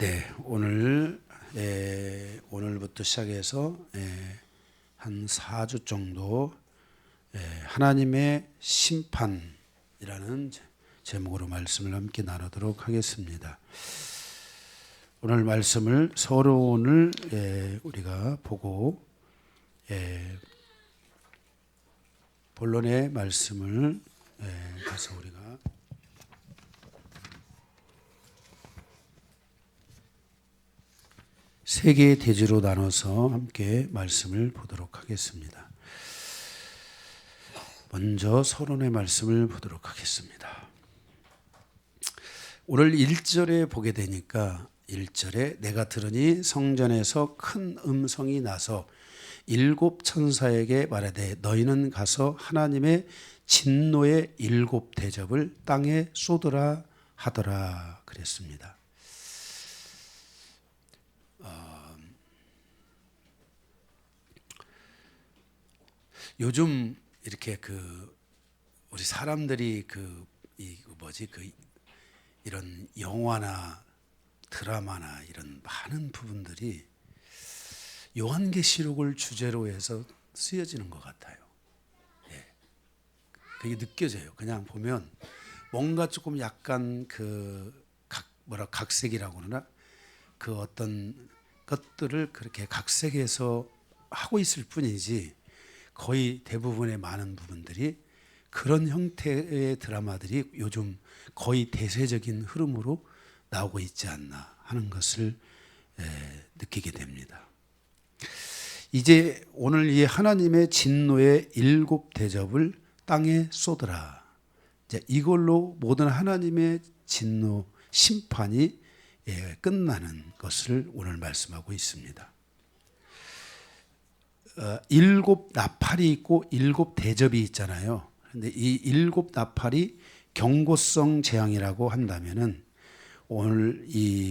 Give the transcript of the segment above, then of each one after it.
네, 오늘부터 시작해서 한 4주 정도 하나님의 심판이라는 제목으로 말씀을 함께 나누도록 하겠습니다. 오늘 말씀을 서론을 우리가 보고 본론의 말씀을 가서 우리가 세 개의 대지로 나눠서 함께 말씀을 보도록 하겠습니다. 먼저 서론의 말씀을 보도록 하겠습니다. 오늘 1절에 보게 되니까 1절에 내가 들으니 성전에서 큰 음성이 나서 7 천사에게 말하되 너희는 가서 하나님의 진노의 7 대접을 땅에 쏟으라 하더라 그랬습니다. 요즘 이렇게 우리 사람들이 이런 영화나 드라마나 이런 많은 부분들이 요한계시록을 주제로 해서 쓰여지는 것 같아요. 그게 느껴져요. 그냥 보면 뭔가 조금 약간 각색이라고 그러나 그 어떤 것들을 그렇게 각색해서 하고 있을 뿐이지 거의 대부분의 많은 부분들이 그런 형태의 드라마들이 요즘 거의 대세적인 흐름으로 나오고 있지 않나 하는 것을 느끼게 됩니다. 이제 오늘 이 하나님의 진노의 7 대접을 땅에 쏟으라. 이제 이걸로 모든 하나님의 진노 심판이 끝나는 것을 오늘 말씀하고 있습니다. 7 나팔이 있고 7 대접이 있잖아요. 그런데 이 7 나팔이 경고성 재앙이라고 한다면은 오늘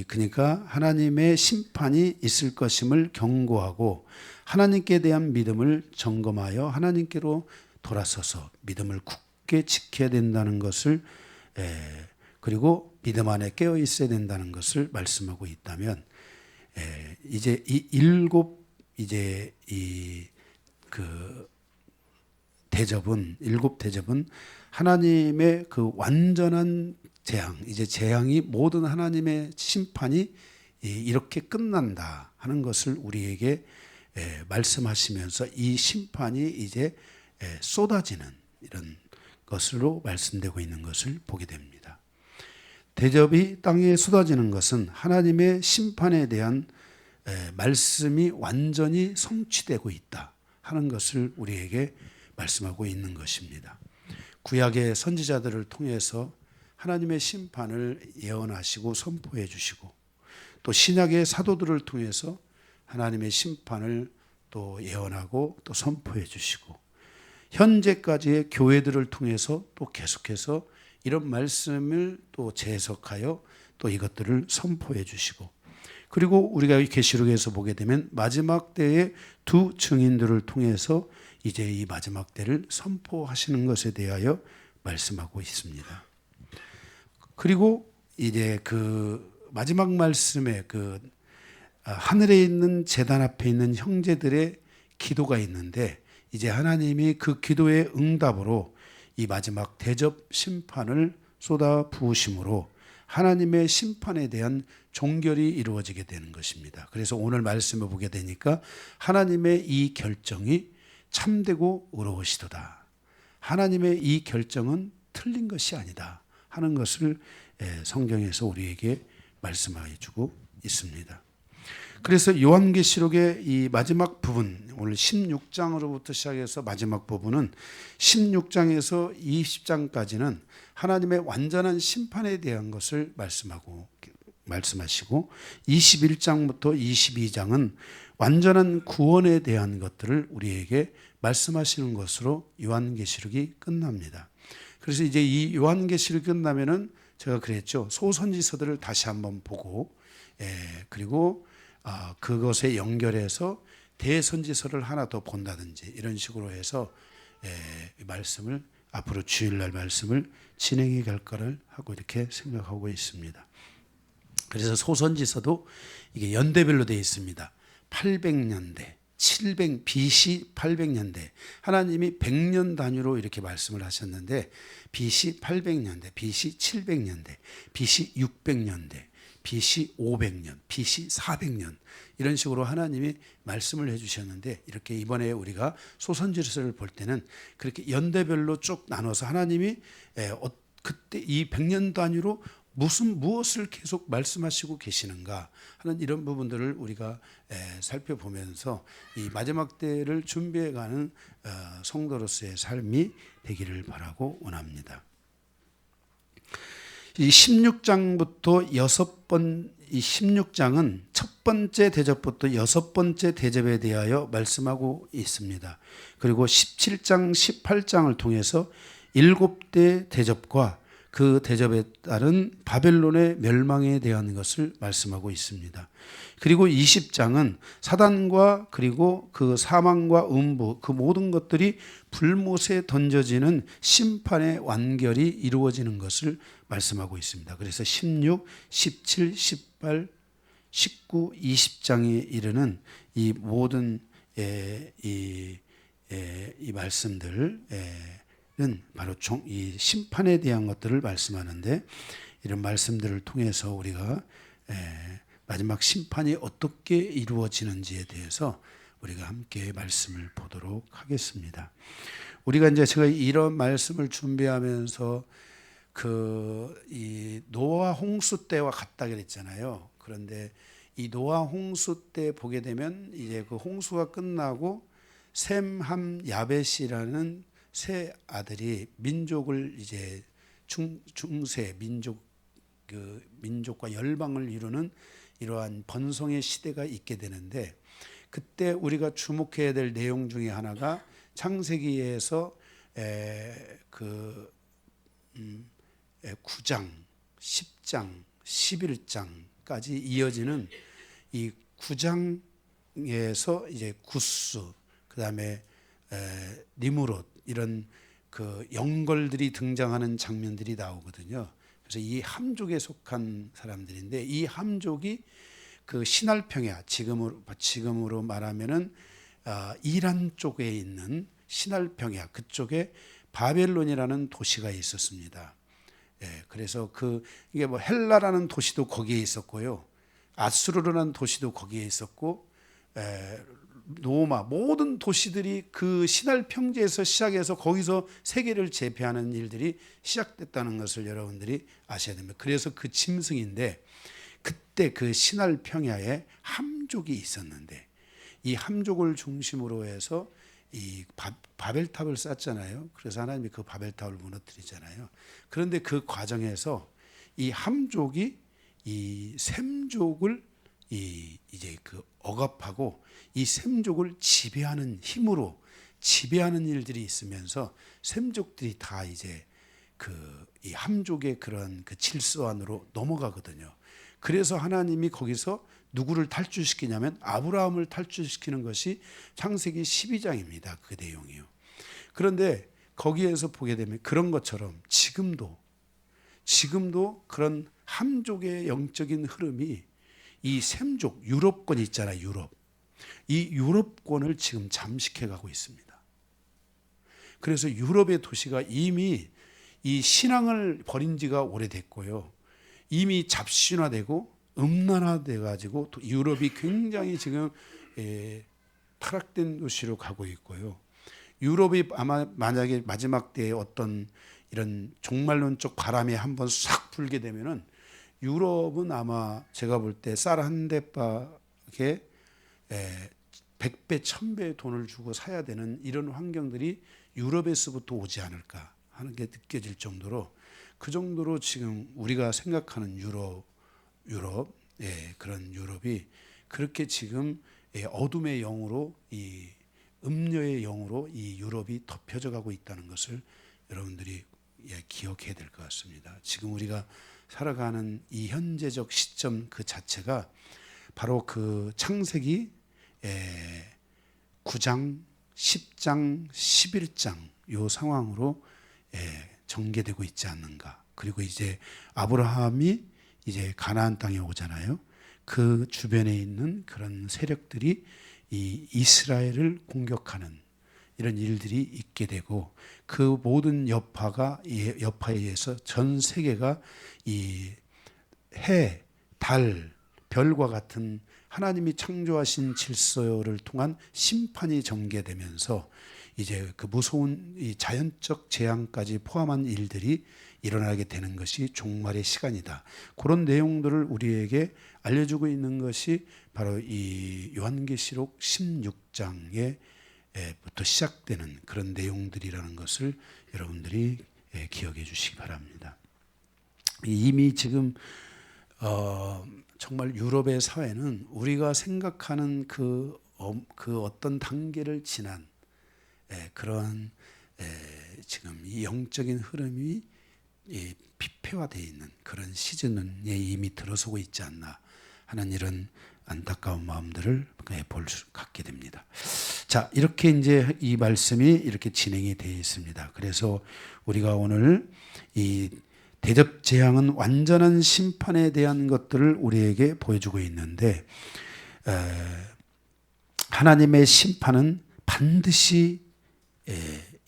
그러니까 하나님의 심판이 있을 것임을 경고하고 하나님께 대한 믿음을 점검하여 하나님께로 돌아서서 믿음을 굳게 지켜야 된다는 것을 그리고 믿음 안에 깨어 있어야 된다는 것을 말씀하고 있다면 이제 이 7 대접은 7 대접은 하나님의 그 완전한 재앙, 이제 재앙이 모든 하나님의 심판이 이렇게 끝난다 하는 것을 우리에게 말씀하시면서 이 심판이 이제 쏟아지는 이런 것으로 말씀되고 있는 것을 보게 됩니다. 대접이 땅에 쏟아지는 것은 하나님의 심판에 대한 말씀이 완전히 성취되고 있다 하는 것을 우리에게 말씀하고 있는 것입니다. 구약의 선지자들을 통해서 하나님의 심판을 예언하시고 선포해 주시고 또 신약의 사도들을 통해서 하나님의 심판을 또 예언하고 또 선포해 주시고 현재까지의 교회들을 통해서 또 계속해서 이런 말씀을 또 재해석하여 또 이것들을 선포해 주시고 그리고 우리가 계시록에서 보게 되면 마지막 때의 2 증인들을 통해서 이제 이 마지막 때를 선포하시는 것에 대하여 말씀하고 있습니다. 그리고 이제 그 마지막 말씀에 하늘에 있는 제단 앞에 있는 형제들의 기도가 있는데 이제 하나님이 그 기도의 응답으로 이 마지막 대접 심판을 쏟아 부으심으로 하나님의 심판에 대한 종결이 이루어지게 되는 것입니다. 그래서 오늘 말씀을 보게 되니까 하나님의 이 결정이 참되고 의로우시도다. 하나님의 이 결정은 틀린 것이 아니다 하는 것을 성경에서 우리에게 말씀해 주고 있습니다. 그래서 요한계시록의 이 마지막 부분, 오늘 16장으로부터 시작해서 마지막 부분은 16장에서 20장까지는 하나님의 완전한 심판에 대한 것을 말씀하시고 21장부터 22장은 완전한 구원에 대한 것들을 우리에게 말씀하시는 것으로 요한계시록이 끝납니다. 그래서 이제 이 요한계시록이 끝나면은 제가 그랬죠. 소선지서들을 다시 한번 보고 그리고 그것에 연결해서 대선지서를 하나 더 본다든지 이런 식으로 해서 말씀을 앞으로 주일날 말씀을 진행해 갈 거를 하고 이렇게 생각하고 있습니다. 그래서 소선지서도 이게 연대별로 되어 있습니다. 800년대, 700 BC 800년대. 하나님이 100년 단위로 이렇게 말씀을 하셨는데 BC 800년대, BC 700년대, BC 600년대, BC 500년, BC 400년 이런 식으로 하나님이 말씀을 해주셨는데 이렇게 이번에 우리가 소선지서를 볼 때는 그렇게 연대별로 쭉 나눠서 하나님이 그때 이 100년 단위로 무엇을 계속 말씀하시고 계시는가 하는 이런 부분들을 우리가 살펴보면서 이 마지막 때를 준비해가는 성도로서의 삶이 되기를 바라고 원합니다. 이 16장부터 이 16장은 첫 번째 대접부터 여섯 번째 대접에 대하여 말씀하고 있습니다. 그리고 17장, 18장을 통해서 7대 대접과 그 대접에 따른 바벨론의 멸망에 대한 것을 말씀하고 있습니다. 그리고 20장은 사단과 그리고 그 사망과 음부 그 모든 것들이 불못에 던져지는 심판의 완결이 이루어지는 것을 말씀하고 있습니다. 그래서 16, 17, 18, 19, 20장에 이르는 이 모든 이 말씀들 바로 이 심판에 대한 것들을 말씀하는데 이런 말씀들을 통해서 우리가 마지막 심판이 어떻게 이루어지는지에 대해서 우리가 함께 말씀을 보도록 하겠습니다. 우리가 이제 제가 이런 말씀을 준비하면서 이 노아 홍수 때와 같다 그랬잖아요. 그런데 이 노아 홍수 때 보게 되면 이제 그 홍수가 끝나고 셈, 함, 야벳이라는 세 아들이 민족을 이제 중세 민족과 열방을 이루는 이러한 번성의 시대가 있게 되는데 그때 우리가 주목해야 될 내용 중에 하나가 창세기에서 9장, 10장, 11장까지 이어지는 이 9장에서 이제 구스, 그다음에 니므롯 이런 그 영걸들이 등장하는 장면들이 나오거든요. 그래서 이 함족에 속한 사람들인데 이 함족이 그 신할평야 지금으로 말하면은 이란 쪽에 있는 신할평야 그쪽에 바벨론이라는 도시가 있었습니다. 그래서 이게 뭐 헬라라는 도시도 거기에 있었고요, 아수르라는 도시도 거기에 있었고, 로마 모든 도시들이 그 신할 평지에서 시작해서 거기서 세계를 제패하는 일들이 시작됐다는 것을 여러분들이 아셔야 됩니다. 그래서 그 짐승인데 그때 그 신할 평야에 함족이 있었는데 이 함족을 중심으로 해서 이 바벨탑을 쌓잖아요. 그래서 하나님이 그 바벨탑을 무너뜨리잖아요. 그런데 그 과정에서 이 함족이 이 셈족을 이제 그 억압하고 이 셈족을 지배하는 힘으로 지배하는 일들이 있으면서 셈족들이 다 이제 이 함족의 그런 그 질서 안으로 넘어가거든요. 그래서 하나님이 거기서 누구를 탈출시키냐면 아브라함을 탈출시키는 것이 창세기 12장입니다. 그 내용이요. 그런데 거기에서 보게 되면 그런 것처럼 지금도 그런 함족의 영적인 흐름이 이 셈족 유럽권 있잖아요. 이 유럽권을 지금 잠식해 가고 있습니다. 그래서 유럽의 도시가 이미 이 신앙을 버린 지가 오래됐고요, 이미 잡신화되고 음란화돼 가지고 유럽이 굉장히 지금 타락된 도시로 가고 있고요. 유럽이 아마 만약에 마지막 때에 어떤 이런 종말론적 바람이 한번 싹 불게 되면은 유럽은 아마 제가 볼 때 쌀 한 대박에 100배, 1000배의 돈을 주고 사야 되는 이런 환경들이 유럽에서부터 오지 않을까 하는 게 느껴질 정도로 그 정도로 지금 우리가 생각하는 유럽 그런 유럽이 그렇게 지금 어둠의 영으로 이 음녀의 영으로 이 유럽이 덮여져 가고 있다는 것을 여러분들이 기억해야 될 것 같습니다. 지금 우리가 살아가는 이 현재적 시점 그 자체가 바로 그 창세기 9장, 10장, 11장 요 상황으로 전개되고 있지 않는가. 그리고 이제 아브라함이 이제 가나안 땅에 오잖아요. 그 주변에 있는 그런 세력들이 이 이스라엘을 공격하는 이런 일들이 있게 되고, 그 모든 여파에 의해서 전 세계가 이 해, 달, 별과 같은 하나님이 창조하신 질서를 통한 심판이 전개되면서 이제 그 무서운 이 자연적 재앙까지 포함한 일들이 일어나게 되는 것이 종말의 시간이다. 그런 내용들을 우리에게 알려주고 있는 것이 바로 이 요한계시록 16장에 부터 시작되는 그런 내용들이라는 것을 여러분들이 기억해 주시기 바랍니다. 이미 지금 정말 유럽의 사회는 우리가 생각하는 그 어떤 단계를 지난 그런 지금 이 영적인 흐름이 피폐화되어 있는 그런 시즌에 이미 들어서고 있지 않나 하는 이런 안타까운 마음들을 갖게 됩니다. 자, 이렇게 이제 이 말씀이 이렇게 진행이 되어 있습니다. 그래서 우리가 오늘 이 대접 재앙은 완전한 심판에 대한 것들을 우리에게 보여주고 있는데, 하나님의 심판은 반드시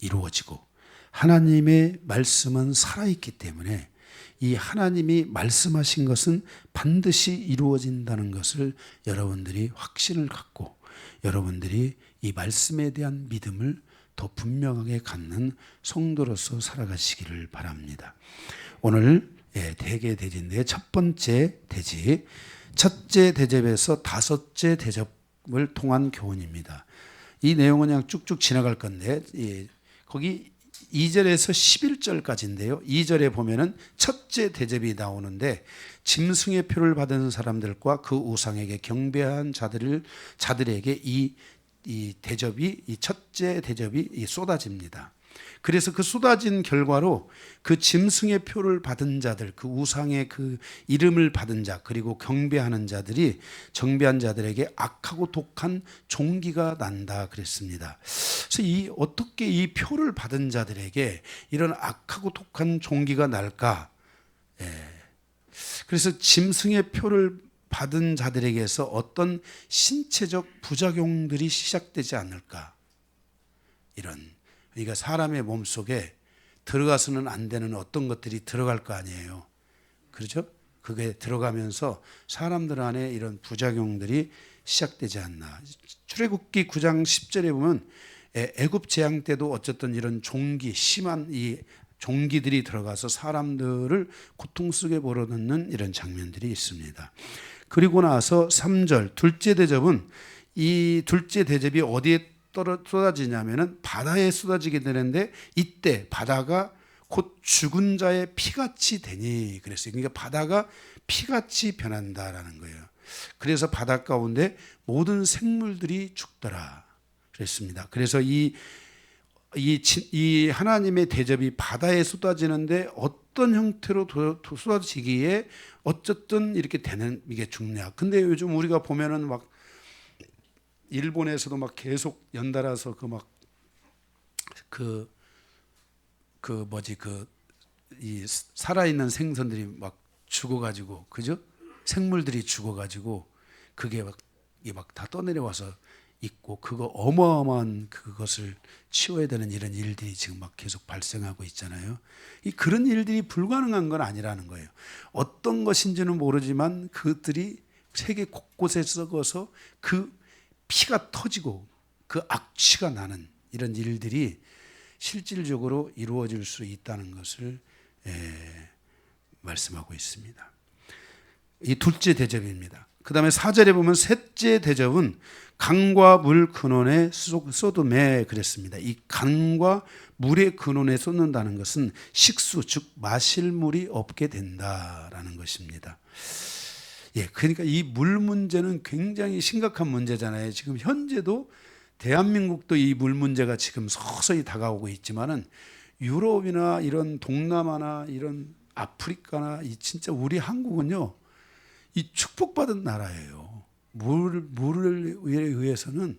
이루어지고 하나님의 말씀은 살아있기 때문에 이 하나님이 말씀하신 것은 반드시 이루어진다는 것을 여러분들이 확신을 갖고 여러분들이 이 말씀에 대한 믿음을 더 분명하게 갖는 성도로서 살아가시기를 바랍니다. 오늘 대개 대접인데 첫 번째 대접, 첫째 대접에서 다섯째 대접을 통한 교훈입니다. 이 내용은 그냥 쭉쭉 지나갈 건데 거기 2절에서 11절까지인데요. 2절에 보면은 첫째 대접이 나오는데 짐승의 표를 받은 사람들과 그 우상에게 경배한 자들에게 이 대접이 이 첫째 대접이 쏟아집니다. 그래서 그 쏟아진 결과로 그 짐승의 표를 받은 자들, 그 우상의 그 이름을 받은 자, 그리고 경배하는 자들이 정배한 자들에게 악하고 독한 종기가 난다 그랬습니다. 그래서 어떻게 이 표를 받은 자들에게 이런 악하고 독한 종기가 날까? 그래서 짐승의 표를 받은 자들에게서 어떤 신체적 부작용들이 시작되지 않을까? 그러니까 사람의 몸속에 들어가서는 안 되는 어떤 것들이 들어갈 거 아니에요. 그렇죠? 그게 들어가면서 사람들 안에 이런 부작용들이 시작되지 않나. 출애굽기 9장 10절에 보면 애굽 재앙 때도 어쨌든 이런 심한 이 종기들이 들어가서 사람들을 고통 속에 몰아넣는 이런 장면들이 있습니다. 그리고 나서 3절 둘째 대접은 이 둘째 대접이 어디에 쏟아지냐면은 바다에 쏟아지게 되는데 이때 바다가 곧 죽은 자의 피같이 되니 그랬어요. 그러니까 바다가 피같이 변한다라는 거예요. 그래서 바다 가운데 모든 생물들이 죽더라 그랬습니다. 그래서 이 하나님의 대접이 바다에 쏟아지는데 어떤 형태로 쏟아지기에 어쨌든 이렇게 되는 이게 중요해. 근데 요즘 우리가 보면은 막 일본에서도 막 계속 연달아서 이 살아있는 생선들이 막 죽어가지고, 그죠? 생물들이 죽어가지고 그게 막 다 떠내려와서 있고, 그거 어마어마한 그것을 치워야 되는 이런 일들이 지금 막 계속 발생하고 있잖아요. 그런 일들이 불가능한 건 아니라는 거예요. 어떤 것인지는 모르지만 그것들이 세계 곳곳에 썩어서 그 피가 터지고 그 악취가 나는 이런 일들이 실질적으로 이루어질 수 있다는 것을 말씀하고 있습니다. 이 둘째 대접입니다. 그 다음에 4절에 보면 셋째 대접은 강과 물 근원에 쏟음에 그랬습니다. 이 강과 물의 근원에 쏟는다는 것은 식수 즉 마실 물이 없게 된다라는 것입니다. 그러니까 이 물 문제는 굉장히 심각한 문제잖아요. 지금 현재도 대한민국도 이 물 문제가 지금 서서히 다가오고 있지만은 유럽이나 이런 동남아나 이런 아프리카나 진짜 우리 한국은요, 이 축복받은 나라예요. 물을 의해서는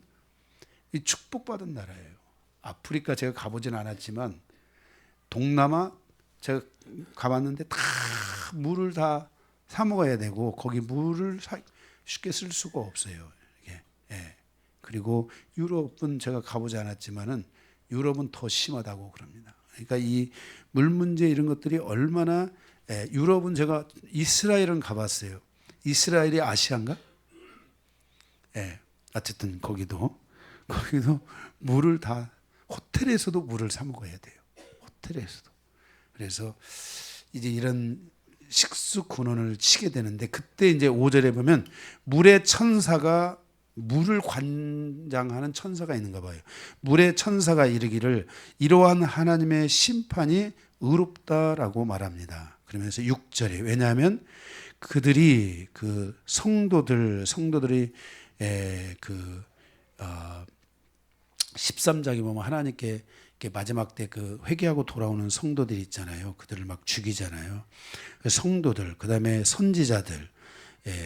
이 축복받은 나라예요. 아프리카 제가 가보진 않았지만 동남아 제가 가봤는데 다 물을 다 사 먹어야 되고 거기 물을 쉽게 쓸 수가 없어요. 이게. 예. 그리고 유럽은 제가 가보지 않았지만은 유럽은 더 심하다고 그럽니다. 그러니까 이 물 문제 이런 것들이 얼마나 유럽은 제가 이스라엘은 가봤어요. 이스라엘이 아시아인가? 예. 어쨌든 거기도 물을 다 호텔에서도 물을 사 먹어야 돼요. 호텔에서도. 그래서 이제 이런 식수 군원을 치게 되는데 그때 이제 5절에 보면 물의 천사가 물을 관장하는 천사가 있는가 봐요. 물의 천사가 이르기를 이러한 하나님의 심판이 의롭다라고 말합니다. 그러면서 6절에 왜냐하면 그들이 그 성도들이 13장에 보면 하나님께 마지막 때 그 회개하고 돌아오는 성도들이 있잖아요. 그들을 막 죽이잖아요. 성도들, 그 다음에 선지자들,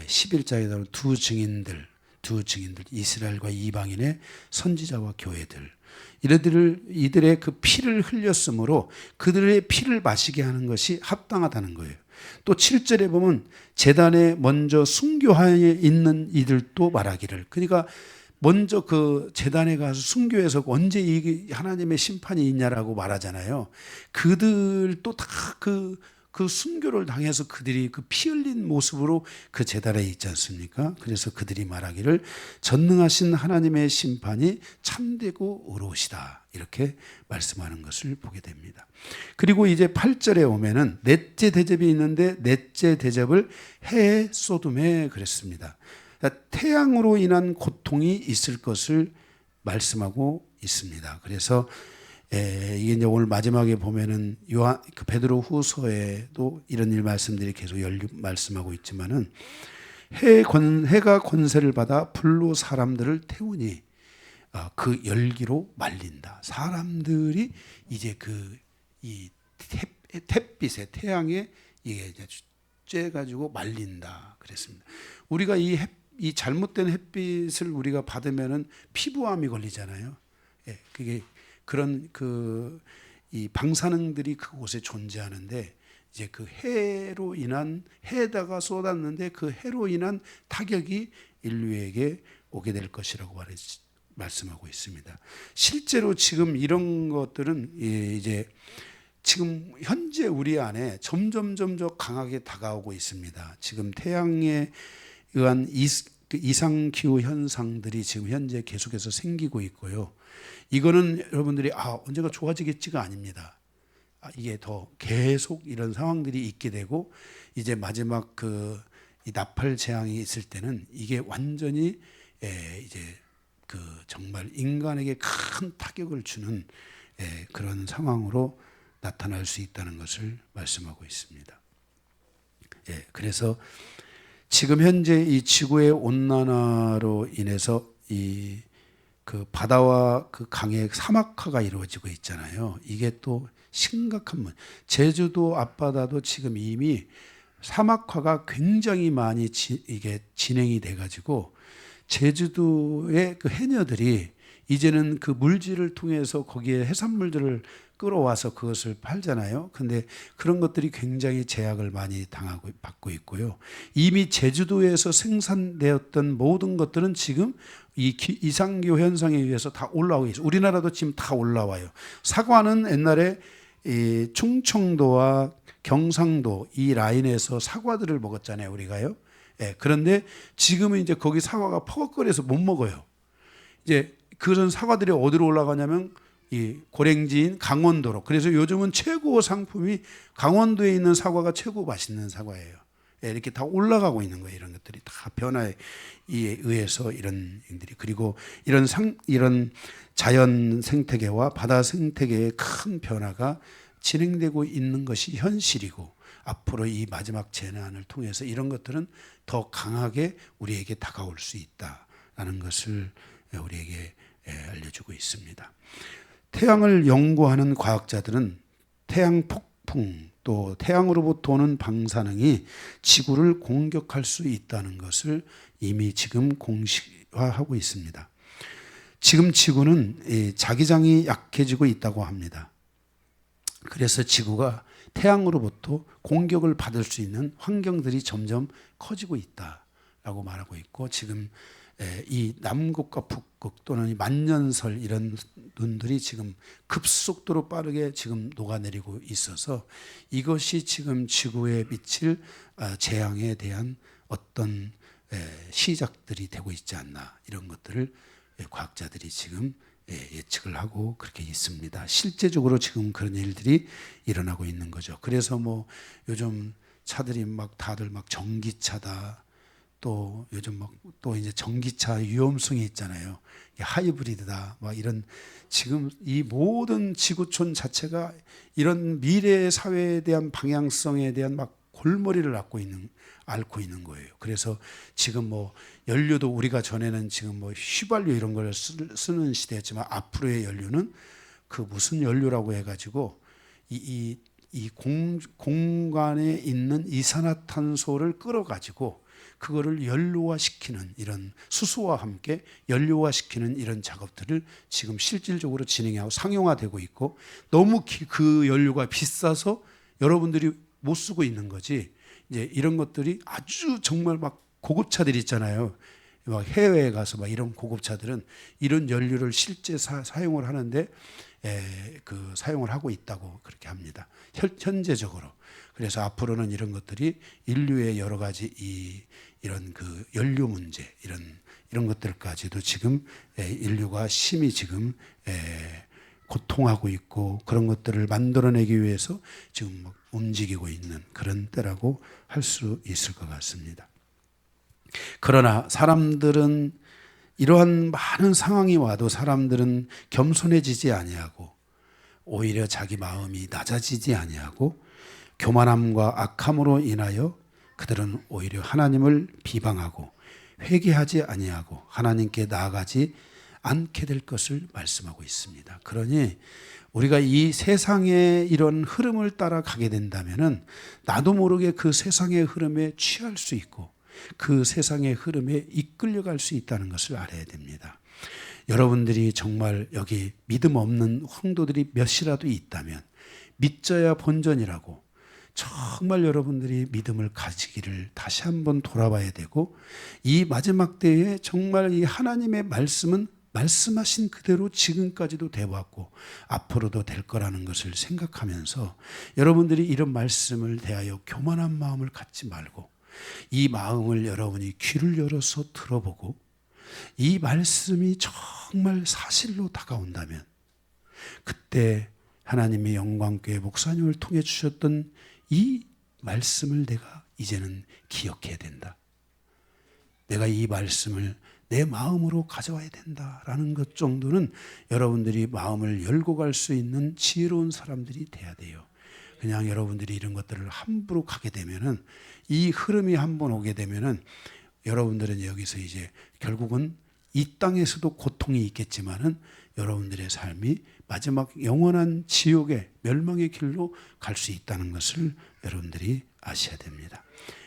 11장에 나오는 두 증인들, 이스라엘과 이방인의 선지자와 교회들, 이들의 그 피를 흘렸으므로 그들의 피를 마시게 하는 것이 합당하다는 거예요. 또 7절에 보면 제단에 먼저 순교하에 있는 이들도 말하기를, 그러니까 먼저 그 제단에 가서 순교해서 언제 이 하나님의 심판이 있냐라고 말하잖아요. 그들도 다 그 순교를 당해서 그들이 그 피 흘린 모습으로 그 제단에 있지 않습니까? 그래서 그들이 말하기를 전능하신 하나님의 심판이 참되고 의로우시다, 이렇게 말씀하는 것을 보게 됩니다. 그리고 이제 8절에 오면은 넷째 대접이 있는데 넷째 대접을 해에 쏟음에 그랬습니다. 그러니까 태양으로 인한 고통이 있을 것을 말씀하고 있습니다. 그래서 이게 이제 오늘 마지막에 보면은 그 베드로 후서에도 이런 일 말씀들이 계속 말씀하고 있지만은 해가 권세를 받아 불로 사람들을 태우니 그 열기로 말린다. 사람들이 이제 이 햇빛에 태양에 이게 쬐 가지고 말린다 그랬습니다. 우리가 이 잘못된 햇빛을 우리가 받으면은 피부암이 걸리잖아요. 예, 그게 그런 이 방사능들이 그곳에 존재하는데 이제 그 해로 인한 해에다가 쏟았는데 그 해로 인한 타격이 인류에게 오게 될 것이라고 말씀하고 있습니다. 실제로 지금 이런 것들은 이제 지금 현재 우리 안에 점점 강하게 다가오고 있습니다. 지금 태양에 의한 이상기후 현상들이 지금 현재 계속해서 생기고 있고요. 이거는 여러분들이 언제가 좋아지겠지가 아닙니다. 이게 더 계속 이런 상황들이 있게 되고 이제 마지막 이 나팔 재앙이 있을 때는 이게 완전히 이제 정말 인간에게 큰 타격을 주는 그런 상황으로 나타날 수 있다는 것을 말씀하고 있습니다. 그래서 지금 현재 이 지구의 온난화로 인해서 그 바다와 그 강의 사막화가 이루어지고 있잖아요. 이게 또 심각한 문제. 제주도 앞바다도 지금 이미 사막화가 굉장히 많이 이게 진행이 돼가지고 제주도의 그 해녀들이 이제는 그 물질을 통해서 거기에 해산물들을 끌어와서 그것을 팔잖아요. 근데 그런 것들이 굉장히 제약을 많이 받고 있고요. 이미 제주도에서 생산되었던 모든 것들은 지금 이 이상기후 현상에 의해서 다 올라오고 있어요. 우리나라도 지금 다 올라와요. 사과는 옛날에 이 충청도와 경상도 이 라인에서 사과들을 먹었잖아요, 우리가요. 그런데 지금은 이제 거기 사과가 퍼걱거려서 못 먹어요. 이제 그런 사과들이 어디로 올라가냐면 이 고랭지인 강원도로. 그래서 요즘은 최고 상품이 강원도에 있는 사과가 최고 맛있는 사과예요. 이렇게 다 올라가고 있는 거예요. 이런 것들이 다 변화에 의해서 이런 일들이. 그리고 이런 자연 생태계와 바다 생태계의 큰 변화가 진행되고 있는 것이 현실이고, 앞으로 이 마지막 재난을 통해서 이런 것들은 더 강하게 우리에게 다가올 수 있다라는 것을 우리에게 알려주고 있습니다. 태양을 연구하는 과학자들은 태양 폭풍 또 태양으로부터 오는 방사능이 지구를 공격할 수 있다는 것을 이미 지금 공식화하고 있습니다. 지금 지구는 자기장이 약해지고 있다고 합니다. 그래서 지구가 태양으로부터 공격을 받을 수 있는 환경들이 점점 커지고 있다라고 말하고 있고, 지금 이 남극과 북극 또는 이 만년설 이런 눈들이 지금 급속도로 빠르게 지금 녹아내리고 있어서 이것이 지금 지구에 미칠 재앙에 대한 어떤 시작들이 되고 있지 않나, 이런 것들을 과학자들이 지금 예측을 하고 그렇게 있습니다. 실제적으로 지금 그런 일들이 일어나고 있는 거죠. 그래서 뭐 요즘 차들이 막 다들 막 전기차다, 또 요즘 막 또 이제 전기차 위험성이 있잖아요. 하이브리드다, 막 이런, 지금 이 모든 지구촌 자체가 이런 미래 사회에 대한 방향성에 대한 막 골머리를 앓고 있는 거예요. 그래서 지금 뭐 연료도 우리가 전에는 지금 뭐 휘발유 이런 걸 쓰는 시대였지만, 앞으로의 연료는 그 무슨 연료라고 해가지고 이 공간에 있는 이산화탄소를 끌어가지고 그거를 연료화시키는, 이런 수소와 함께 연료화시키는 이런 작업들을 지금 실질적으로 진행하고 상용화되고 있고, 너무 그 연료가 비싸서 여러분들이 못 쓰고 있는 거지. 이제 이런 것들이 아주 정말 막 고급차들 있잖아요. 막 해외에 가서 막 이런 고급차들은 이런 연료를 실제 사용을 하는데 그 사용을 하고 있다고 그렇게 합니다. 현재적으로. 그래서 앞으로는 이런 것들이 인류의 여러 가지 이런 그 연료 문제, 이런 것들까지도 지금 인류가 심히 지금 고통하고 있고, 그런 것들을 만들어내기 위해서 지금 막 움직이고 있는 그런 때라고 할 수 있을 것 같습니다. 그러나 사람들은 이러한 많은 상황이 와도 사람들은 겸손해지지 아니하고, 오히려 자기 마음이 낮아지지 아니하고, 교만함과 악함으로 인하여 그들은 오히려 하나님을 비방하고 회개하지 아니하고 하나님께 나아가지 않게 될 것을 말씀하고 있습니다. 그러니 우리가 이 세상의 이런 흐름을 따라가게 된다면은 나도 모르게 그 세상의 흐름에 취할 수 있고 그 세상의 흐름에 이끌려갈 수 있다는 것을 알아야 됩니다. 여러분들이 정말 여기 믿음 없는 황도들이 몇이라도 있다면 믿져야 본전이라고, 정말 여러분들이 믿음을 가지기를 다시 한번 돌아봐야 되고, 이 마지막 때에 정말 이 하나님의 말씀은 말씀하신 그대로 지금까지도 되어왔고 앞으로도 될 거라는 것을 생각하면서, 여러분들이 이런 말씀을 대하여 교만한 마음을 갖지 말고 이 마음을 여러분이 귀를 열어서 들어보고, 이 말씀이 정말 사실로 다가온다면 그때 하나님의 영광교회 목사님을 통해 주셨던 이 말씀을 내가 이제는 기억해야 된다. 내가 이 말씀을 내 마음으로 가져와야 된다라는 것 정도는 여러분들이 마음을 열고 갈 수 있는 지혜로운 사람들이 돼야 돼요. 그냥 여러분들이 이런 것들을 함부로 가게 되면은, 이 흐름이 한번 오게 되면은 여러분들은 여기서 이제 결국은 이 땅에서도 고통이 있겠지만은 여러분들의 삶이 마지막 영원한 지옥의 멸망의 길로 갈 수 있다는 것을 여러분들이 아셔야 됩니다.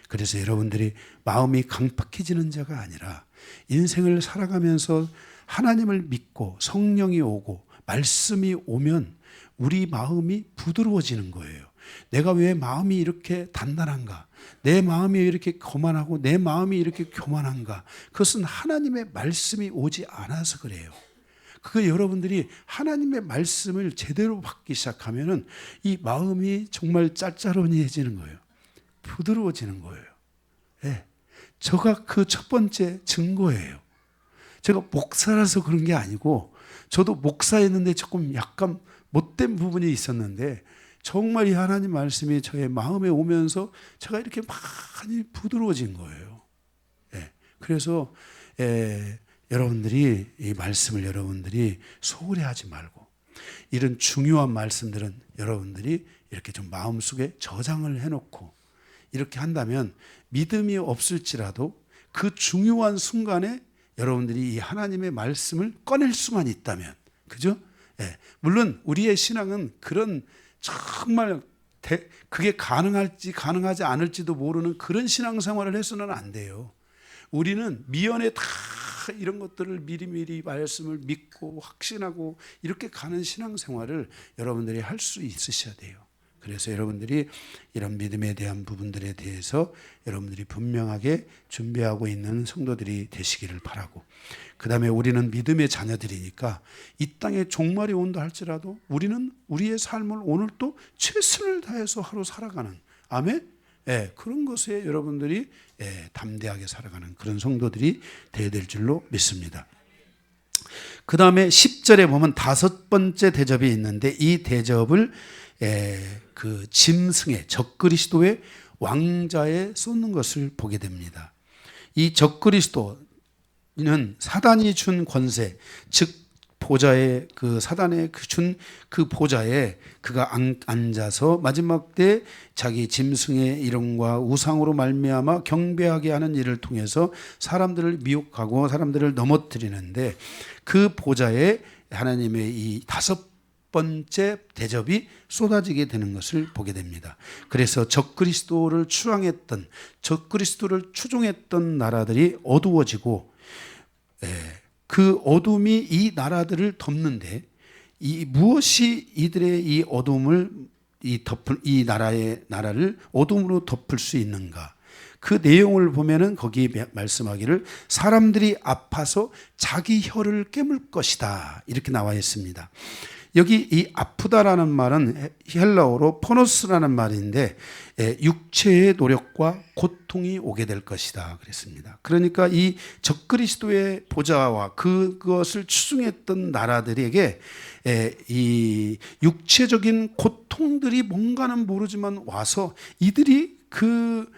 그래서 여러분들이 마음이 강팍해지는 자가 아니라 인생을 살아가면서 하나님을 믿고 성령이 오고 말씀이 오면 우리 마음이 부드러워지는 거예요. 내가 왜 마음이 이렇게 단단한가? 내 마음이 이렇게 거만하고 내 마음이 이렇게 교만한가? 그것은 하나님의 말씀이 오지 않아서 그래요. 그거 여러분들이 하나님의 말씀을 제대로 받기 시작하면은 이 마음이 정말 짤짤하해지는 거예요. 부드러워지는 거예요. 네. 저가 그 첫 번째 증거예요. 제가 목사라서 그런 게 아니고, 저도 목사였는데 조금 약간 못된 부분이 있었는데 정말 이 하나님 말씀이 저의 마음에 오면서 제가 이렇게 많이 부드러워진 거예요. 네. 그래서 여러분들이 이 말씀을 여러분들이 소홀히 하지 말고, 이런 중요한 말씀들은 여러분들이 이렇게 좀 마음속에 저장을 해놓고 이렇게 한다면 믿음이 없을지라도 그 중요한 순간에 여러분들이 이 하나님의 말씀을 꺼낼 수만 있다면, 그죠? 예. 물론 우리의 신앙은 그런 정말 그게 가능하지 않을지도 모르는 그런 신앙생활을 해서는 안 돼요. 우리는 미연에 다 이런 것들을 미리미리 말씀을 믿고 확신하고 이렇게 가는 신앙생활을 여러분들이 할 수 있으셔야 돼요. 그래서 여러분들이 이런 믿음에 대한 부분들에 대해서 여러분들이 분명하게 준비하고 있는 성도들이 되시기를 바라고, 그 다음에 우리는 믿음의 자녀들이니까 이 땅에 종말이 온다 할지라도 우리는 우리의 삶을 오늘 또 최선을 다해서 하루 살아가는, 아멘? 그런 것에 여러분들이 담대하게 살아가는 그런 성도들이 되어야 될 줄로 믿습니다. 그 다음에 10절에 보면 다섯 번째 대접이 있는데, 이 대접을 그 짐승의 적그리스도의 왕자에 쏟는 것을 보게 됩니다. 이 적그리스도는 사단이 준 권세, 즉 보좌에, 그 사단의 준 그 보좌에 그가 앉아서 마지막 때 자기 짐승의 이름과 우상으로 말미암아 경배하게 하는 일을 통해서 사람들을 미혹하고 사람들을 넘어뜨리는데, 그 보좌에 하나님의 이 다섯 번째 대접이 쏟아지게 되는 것을 보게 됩니다. 그래서 적그리스도를 추앙했던, 적그리스도를 추종했던 나라들이 어두워지고, 그 어둠이 이 나라들을 덮는데, 이 무엇이 이들의 이 어둠을 이 나라를 어둠으로 덮을 수 있는가? 그 내용을 보면은 거기 말씀하기를 사람들이 아파서 자기 혀를 깨물 것이다, 이렇게 나와 있습니다. 여기 이 아프다라는 말은 헬라어로 포노스라는 말인데, 육체의 노력과 고통이 오게 될 것이다 그랬습니다. 그러니까 이 적그리스도의 보좌와 그것을 추종했던 나라들에게 이 육체적인 고통들이 뭔가는 모르지만 와서 이들이 그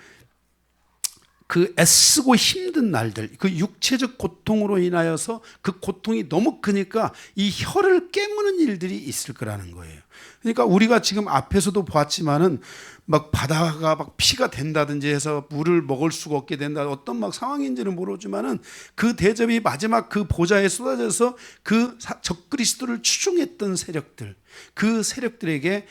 애쓰고 힘든 날들, 그 육체적 고통으로 인하여서 그 고통이 너무 크니까 이 혀를 깨무는 일들이 있을 거라는 거예요. 그러니까 우리가 지금 앞에서도 보았지만은 막 바다가 막 피가 된다든지 해서 물을 먹을 수가 없게 된다, 어떤 막 상황인지는 모르지만은 그 대접이 마지막 그 보좌에 쏟아져서 그 적그리스도를 추종했던 세력들, 그 세력들에게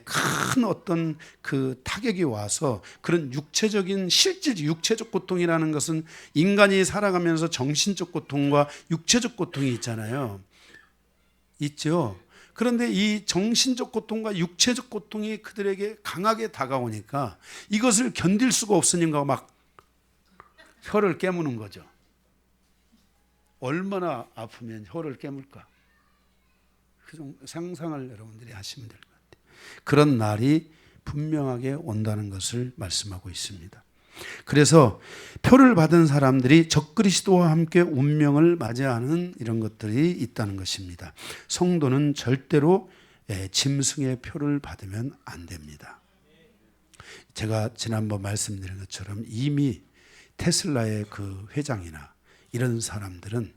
큰 어떤 그 타격이 와서, 그런 육체적인 실질, 육체적 고통이라는 것은 인간이 살아가면서 정신적 고통과 육체적 고통이 있잖아요. 있죠. 그런데 이 정신적 고통과 육체적 고통이 그들에게 강하게 다가오니까 이것을 견딜 수가 없으니까 막 혀를 깨무는 거죠. 얼마나 아프면 혀를 깨물까? 그 상상을 여러분들이 하시면 될 것 같아요. 그런 날이 분명하게 온다는 것을 말씀하고 있습니다. 그래서 표를 받은 사람들이 적그리스도와 함께 운명을 맞이하는 이런 것들이 있다는 것입니다. 성도는 절대로 짐승의 표를 받으면 안 됩니다. 제가 지난번 말씀드린 것처럼 이미 테슬라의 그 회장이나 이런 사람들은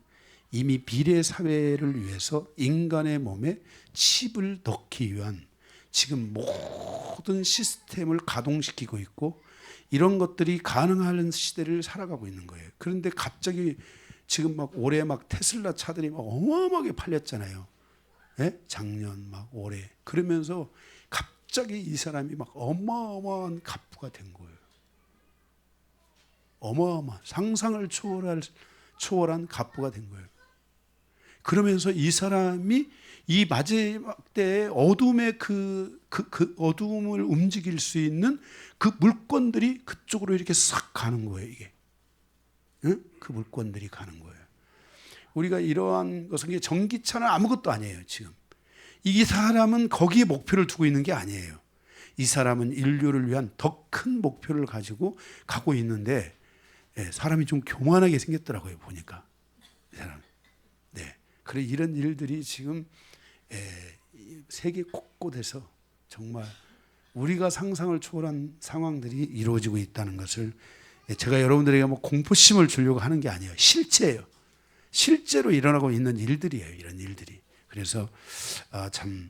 이미 미래 사회를 위해서 인간의 몸에 칩을 넣기 위한 지금 모든 시스템을 가동시키고 있고, 이런 것들이 가능한 시대를 살아가고 있는 거예요. 그런데 갑자기 지금 막 올해 막 테슬라 차들이 막 어마어마하게 팔렸잖아요. 작년 막 올해. 그러면서 갑자기 이 사람이 막 어마어마한 갑부가 된 거예요. 어마어마한, 상상을 초월한 갑부가 된 거예요. 그러면서 이 사람이 이 마지막 때의 어둠의 그 어둠을 움직일 수 있는 그 물건들이 그쪽으로 이렇게 싹 가는 거예요, 이게. 그 물건들이 가는 거예요. 우리가 이러한 것은 전기차는 아무것도 아니에요, 지금. 이 사람은 거기에 목표를 두고 있는 게 아니에요. 이 사람은 인류를 위한 더 큰 목표를 가지고 가고 있는데, 사람이 좀 교만하게 생겼더라고요, 보니까. 이 사람. 네. 그래, 이런 일들이 지금 세계 곳곳에서 정말 우리가 상상을 초월한 상황들이 이루어지고 있다는 것을, 제가 여러분들에게 뭐 공포심을 주려고 하는 게 아니에요. 실제예요. 실제로 일어나고 있는 일들이에요. 이런 일들이. 그래서 참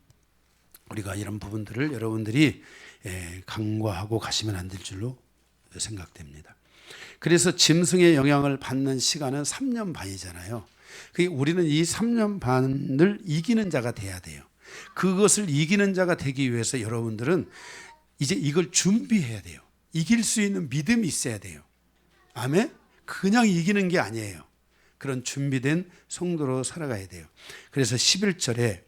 우리가 이런 부분들을 여러분들이 간과하고 가시면 안 될 줄로 생각됩니다. 그래서 짐승의 영향을 받는 시간은 3년 반이잖아요. 우리는 이 3년 반을 이기는 자가 돼야 돼요. 그것을 이기는 자가 되기 위해서 여러분들은 이제 이걸 준비해야 돼요. 이길 수 있는 믿음이 있어야 돼요. 아멘? 그냥 이기는 게 아니에요. 그런 준비된 성도로 살아가야 돼요. 그래서 11절에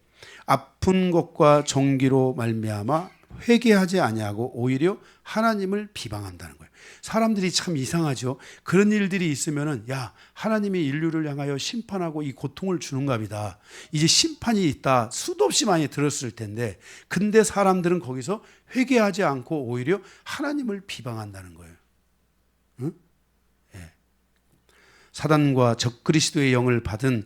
아픈 것과 종기로 말미암아 회개하지 아니하고 오히려 하나님을 비방한다는 거예요. 사람들이 참 이상하죠. 그런 일들이 있으면은 야, 하나님이 인류를 향하여 심판하고 이 고통을 주는가 보다. 이제 심판이 있다. 수도 없이 많이 들었을 텐데, 근데 사람들은 거기서 회개하지 않고 오히려 하나님을 비방한다는 거예요. 응? 예. 사단과 적그리스도의 영을 받은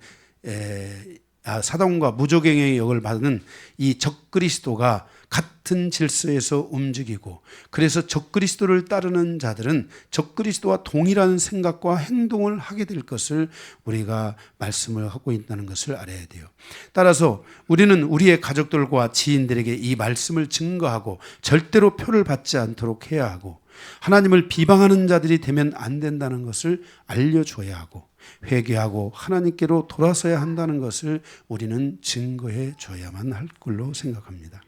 사단과 무조갱의 영을 받은 이 적그리스도가 같은 질서에서 움직이고, 그래서 적그리스도를 따르는 자들은 적그리스도와 동일한 생각과 행동을 하게 될 것을 우리가 말씀을 하고 있다는 것을 알아야 돼요. 따라서 우리는 우리의 가족들과 지인들에게 이 말씀을 증거하고 절대로 표를 받지 않도록 해야 하고, 하나님을 비방하는 자들이 되면 안 된다는 것을 알려줘야 하고, 회개하고 하나님께로 돌아서야 한다는 것을 우리는 증거해 줘야만 할 걸로 생각합니다.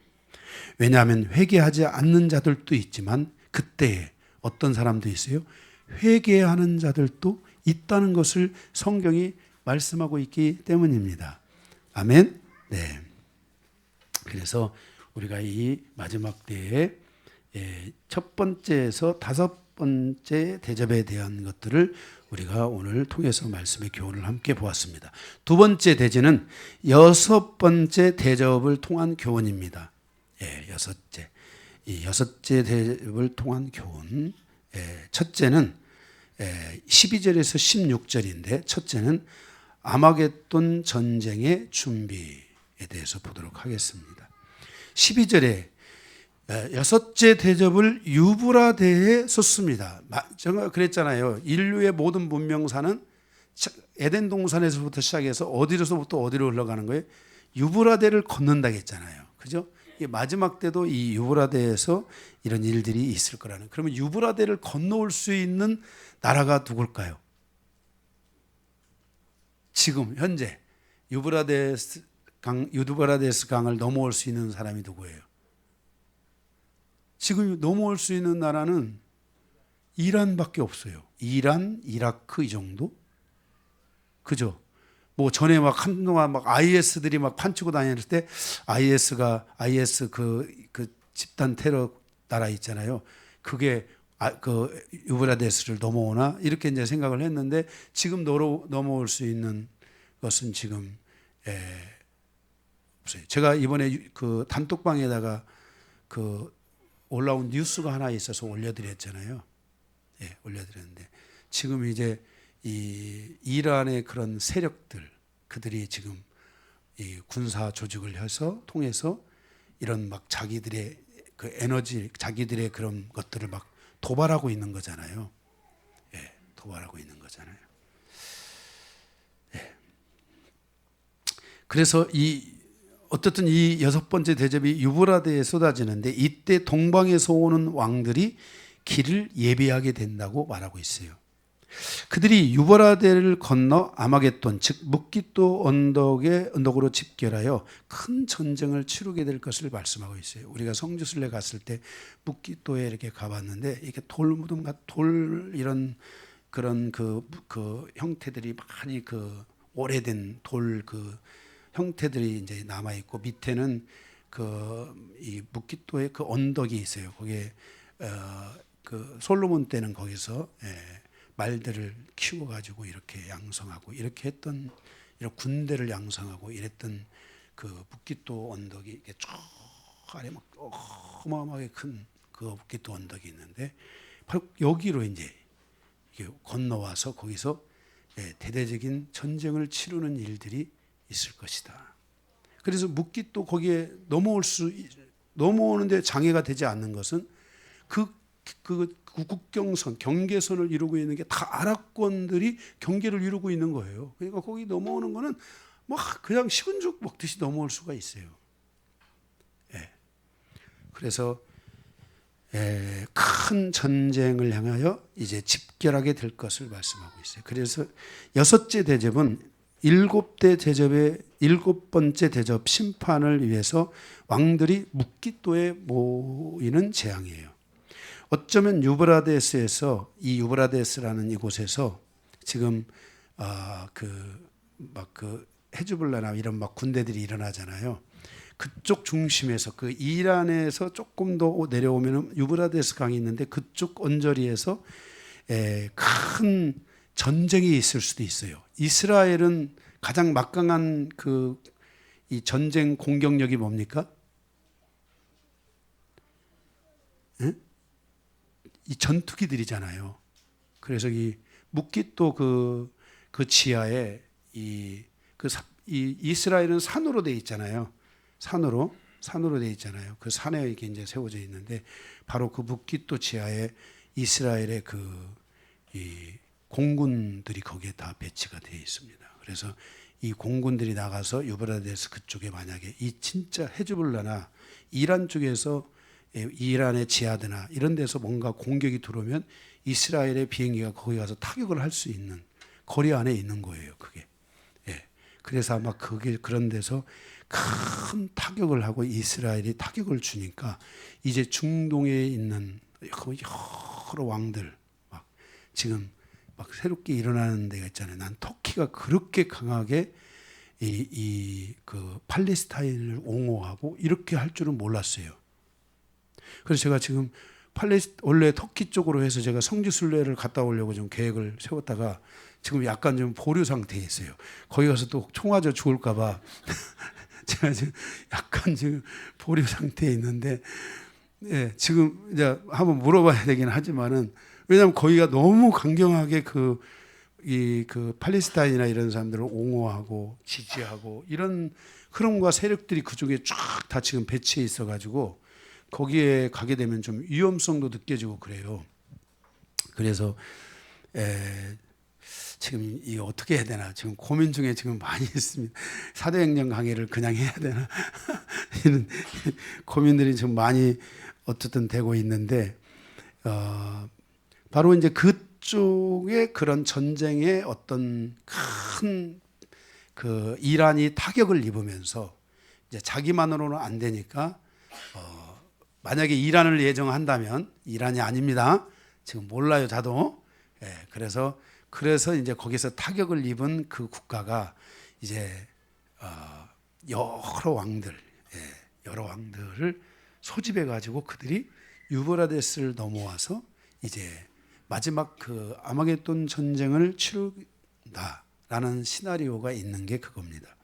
왜냐하면 회개하지 않는 자들도 있지만 그때에 어떤 사람도 있어요. 회개하는 자들도 있다는 것을 성경이 말씀하고 있기 때문입니다. 아멘. 네. 그래서 우리가 이 마지막 때에 첫 번째에서 다섯 번째 대접에 대한 것들을 우리가 오늘 통해서 말씀의 교훈을 함께 보았습니다. 두 번째 대접은 여섯 번째 대접을 통한 교훈입니다. 여섯째. 이 여섯째 대접을 통한 교훈. 첫째는 12절에서 16절인데, 첫째는 아마겟돈 전쟁의 준비에 대해서 보도록 하겠습니다. 12절에 여섯째 대접을 유브라데에 쏟습니다. 제가 그랬잖아요. 인류의 모든 문명사는 에덴 동산에서부터 시작해서 어디로서부터 어디로 흘러가는 거예요? 유브라데를 건넌다고 했잖아요. 그죠? 마지막 때도 이 유브라데에서 이런 일들이 있을 거라는. 그러면 유브라데를 건너올 수 있는 나라가 누굴까요? 지금 현재 유브라데스 강을 넘어올 수 있는 사람이 누구예요? 지금 넘어올 수 있는 나라는 이란밖에 없어요. 이란, 이라크 이 정도? 그죠? 뭐 전에 막 한동안 막 IS들이 막 판치고 다녔을 때 IS 그 집단 테러 나라 있잖아요. 그게 그 유브라데스를 넘어오나 이렇게 이제 생각을 했는데, 지금 넘어올 수 있는 것은 지금 없어요. 제가 이번에 그 단톡방에다가 그 올라온 뉴스가 하나 있어서 올려드렸잖아요. 올려드렸는데, 지금 이제 이 이란의 그런 세력들, 그들이 지금 이 군사 조직을 통해서 이런 막 자기들의 그 에너지, 자기들의 그런 것들을 막 도발하고 있는 거잖아요. 도발하고 있는 거잖아요. 그래서 어떻든 이 여섯 번째 대접이 유브라데에 쏟아지는데, 이때 동방에서 오는 왕들이 길을 예비하게 된다고 말하고 있어요. 그들이 유브라데를 건너 아마겟돈, 즉 묵깃도 언덕으로 집결하여 큰 전쟁을 치르게 될 것을 말씀하고 있어요. 우리가 성지순례 갔을 때 묵깃도에 이렇게 가봤는데, 이렇게 돌무덤 돌 이런 그런 그 형태들이 많이 그 오래된 돌 형태들이 이제 남아 있고, 밑에는 이 묵깃도에 그 언덕이 있어요. 거기에 그 솔로몬 때는 거기서 말들을 키워가지고 이렇게 양성하고 이렇게 했던, 이런 군대를 양성하고 이랬던 그 묵깃도 언덕이 이렇게 쭉 아래 막 어마어마하게 큰 그 묵깃도 언덕이 있는데, 바로 여기로 이제 건너와서 거기서 대대적인 전쟁을 치르는 일들이 있을 것이다. 그래서 묵깃도 거기에 넘어오는데 장애가 되지 않는 것은 그 국경선, 경계선을 이루고 있는 게 다 아랍권들이 경계를 이루고 있는 거예요. 그러니까 거기 넘어오는 거는 뭐 그냥 식은 죽 먹듯이 넘어올 수가 있어요. 그래서 큰 전쟁을 향하여 이제 집결하게 될 것을 말씀하고 있어요. 그래서 여섯째 대접은 일곱 번째 대접 심판을 위해서 왕들이 묵깃도에 모이는 재앙이에요. 어쩌면 유브라데스에서, 이 유브라데스라는 이곳에서 지금 헤즈볼라나 이런 막 군대들이 일어나잖아요. 그쪽 중심에서 그 이란에서 조금 더 내려오면 유브라데스 강이 있는데 그쪽 언저리에서 큰 전쟁이 있을 수도 있어요. 이스라엘은 가장 막강한 이 전쟁 공격력이 뭡니까? 예? 이 전투기들이잖아요. 그래서 이 묵깃도 그 지하에 이 이스라엘은 산으로 돼 있잖아요. 산으로 돼 있잖아요. 그 산에 이렇게 이제 세워져 있는데 바로 그 묵깃도 지하에 이스라엘의 이 공군들이 거기에 다 배치가 되어 있습니다. 그래서 이 공군들이 나가서 유브라데스 그쪽에 만약에 이 진짜 헤즈볼라나 이란 쪽에서 이란의 지하드나 이런 데서 뭔가 공격이 들어오면 이스라엘의 비행기가 거기 가서 타격을 할 수 있는 거리 안에 있는 거예요. 그게. 그래서 아마 그런 데서 큰 타격을 하고 이스라엘이 타격을 주니까 이제 중동에 있는 여러 왕들 막 지금 막 새롭게 일어나는 데가 있잖아요. 난 터키가 그렇게 강하게 그 팔레스타인을 옹호하고 이렇게 할 줄은 몰랐어요. 그래서 제가 지금 원래 터키 쪽으로 해서 제가 성지순례를 갔다 오려고 좀 계획을 세웠다가 지금 약간 좀 보류 상태에 있어요. 거기 가서 또 총 맞아 죽을까봐 제가 지금 약간 지금 보류 상태에 있는데, 지금 이제 한번 물어봐야 되긴 하지만은 왜냐하면 거기가 너무 강경하게 그 팔레스타인이나 이런 사람들을 옹호하고 지지하고 이런 흐름과 세력들이 그쪽에 쫙 다 지금 배치해 있어가지고 거기에 가게 되면 좀 위험성도 느껴지고 그래요. 그래서 지금 이 어떻게 해야 되나 지금 고민 중에 지금 많이 있습니다. 사도행전 강의를 그냥 해야 되나 이런 고민들이 지금 많이 어쨌든 되고 있는데 바로 이제 그쪽에 그런 전쟁의 어떤 큰 이란이 타격을 입으면서 이제 자기만으로는 안 되니까 만약에 이란을 예정한다면 이란이 아닙니다. 지금 몰라요, 저도. 그래서 이제 거기서 타격을 입은 그 국가가 이제 여러 왕들을 소집해 가지고 그들이 유브라데스를 넘어와서 이제 마지막 그 아마겟돈 전쟁을 치른다라는 시나리오가 있는 게 그겁니다.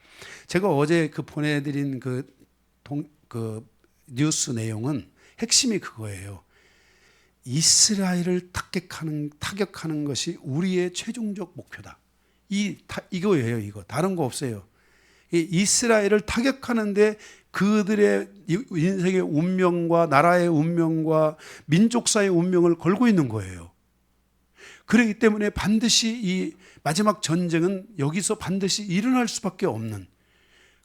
제가 어제 보내드린 그 뉴스 내용은 핵심이 그거예요. 이스라엘을 타격하는 것이 우리의 최종적 목표다. 이거예요, 이거. 다른 거 없어요. 이스라엘을 타격하는데 그들의 인생의 운명과 나라의 운명과 민족사의 운명을 걸고 있는 거예요. 그렇기 때문에 반드시 이 마지막 전쟁은 여기서 반드시 일어날 수밖에 없는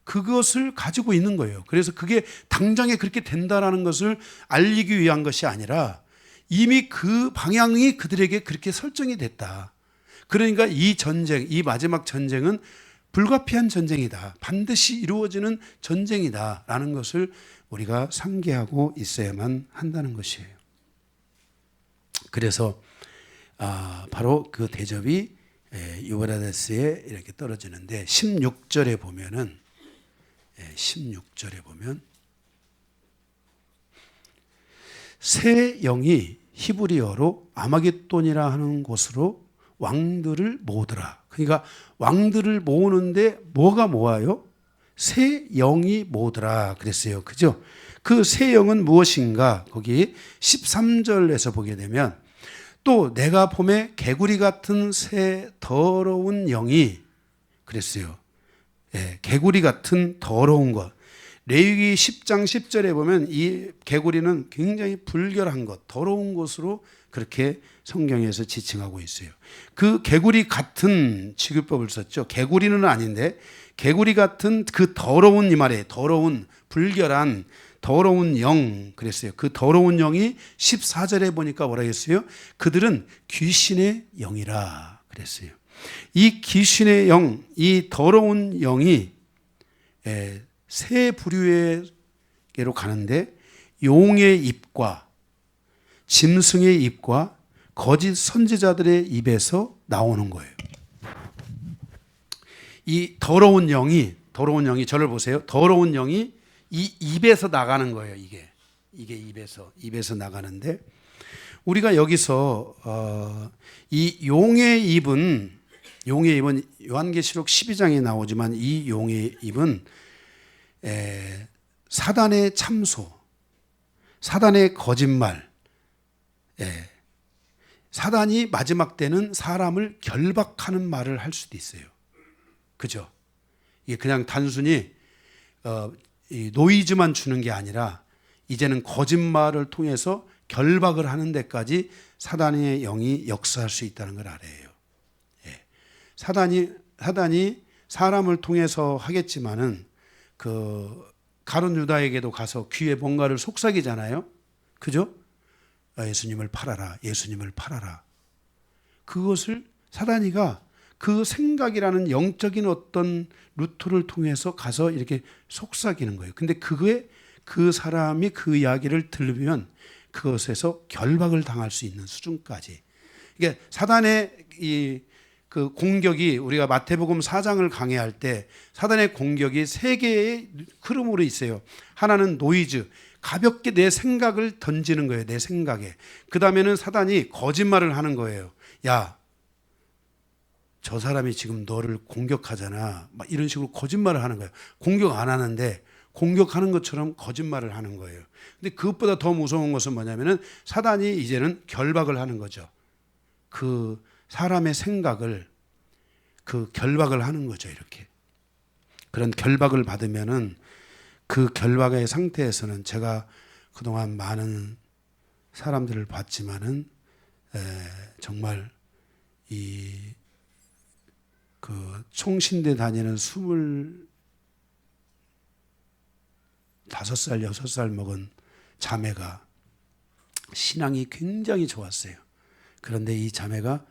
그것을 가지고 있는 거예요. 그래서 그게 당장에 그렇게 된다라는 것을 알리기 위한 것이 아니라 이미 그 방향이 그들에게 그렇게 설정이 됐다. 그러니까 이 전쟁, 이 마지막 전쟁은 불가피한 전쟁이다. 반드시 이루어지는 전쟁이다라는 것을 우리가 상기하고 있어야만 한다는 것이에요. 그래서 바로 그 대접이 유브라데스에 이렇게 떨어지는데 16절에 보면 새 영이 히브리어로 아마겟돈이라 하는 곳으로 왕들을 모으더라. 그러니까 왕들을 모으는데 뭐가 모아요? 새 영이 모으더라 그랬어요. 그죠? 그 새 영은 무엇인가? 거기 13절에서 보게 되면 또 내가 봄에 개구리 같은 새 더러운 영이 그랬어요. 개구리 같은 더러운 것. 레위기 10장 10절에 보면 이 개구리는 굉장히 불결한 것, 더러운 것으로 그렇게 성경에서 지칭하고 있어요. 그 개구리 같은 취급법을 썼죠. 개구리는 아닌데 개구리 같은 그 더러운 이 말에 더러운 불결한 더러운 영 그랬어요. 그 더러운 영이 14절에 보니까 뭐라 했어요? 그들은 귀신의 영이라 그랬어요. 이 귀신의 영, 이 더러운 영이 세 부류에게로 가는데 용의 입과 짐승의 입과 거짓 선지자들의 입에서 나오는 거예요. 이 더러운 영이 저를 보세요. 더러운 영이 이 입에서 나가는 거예요. 이게 입에서 나가는데 우리가 여기서 이 용의 입은 요한계시록 12장에 나오지만 이 용의 입은 사단의 참소, 사단의 거짓말, 사단이 마지막 때는 사람을 결박하는 말을 할 수도 있어요. 그죠? 이게 그냥 단순히 이 노이즈만 주는 게 아니라 이제는 거짓말을 통해서 결박을 하는 데까지 사단의 영이 역사할 수 있다는 걸 알아요. 사단이 사람을 통해서 하겠지만은 그 가룟 유다에게도 가서 귀에 뭔가를 속삭이잖아요. 그죠? 예수님을 팔아라. 예수님을 팔아라. 그것을 사단이가 그 생각이라는 영적인 어떤 루트를 통해서 가서 이렇게 속삭이는 거예요. 근데 그거에 그 사람이 그 이야기를 들으면 그것에서 결박을 당할 수 있는 수준까지. 이게 사단의 그 공격이 우리가 마태복음 4장을 강해할 때 사단의 공격이 세 개의 흐름으로 있어요. 하나는 노이즈, 가볍게 내 생각을 던지는 거예요. 내 생각에. 그 다음에는 사단이 거짓말을 하는 거예요. 야, 저 사람이 지금 너를 공격하잖아. 막 이런 식으로 거짓말을 하는 거예요. 공격 안 하는데 공격하는 것처럼 거짓말을 하는 거예요. 근데 그것보다 더 무서운 것은 뭐냐면은 사단이 이제는 결박을 하는 거죠. 그 사람의 생각을 그 결박을 하는 거죠. 이렇게. 그런 결박을 받으면은 그 결박의 상태에서는 제가 그동안 많은 사람들을 봤지만은 정말 이 그 총신대 다니는 25살, 6살 먹은 자매가 신앙이 굉장히 좋았어요. 그런데 이 자매가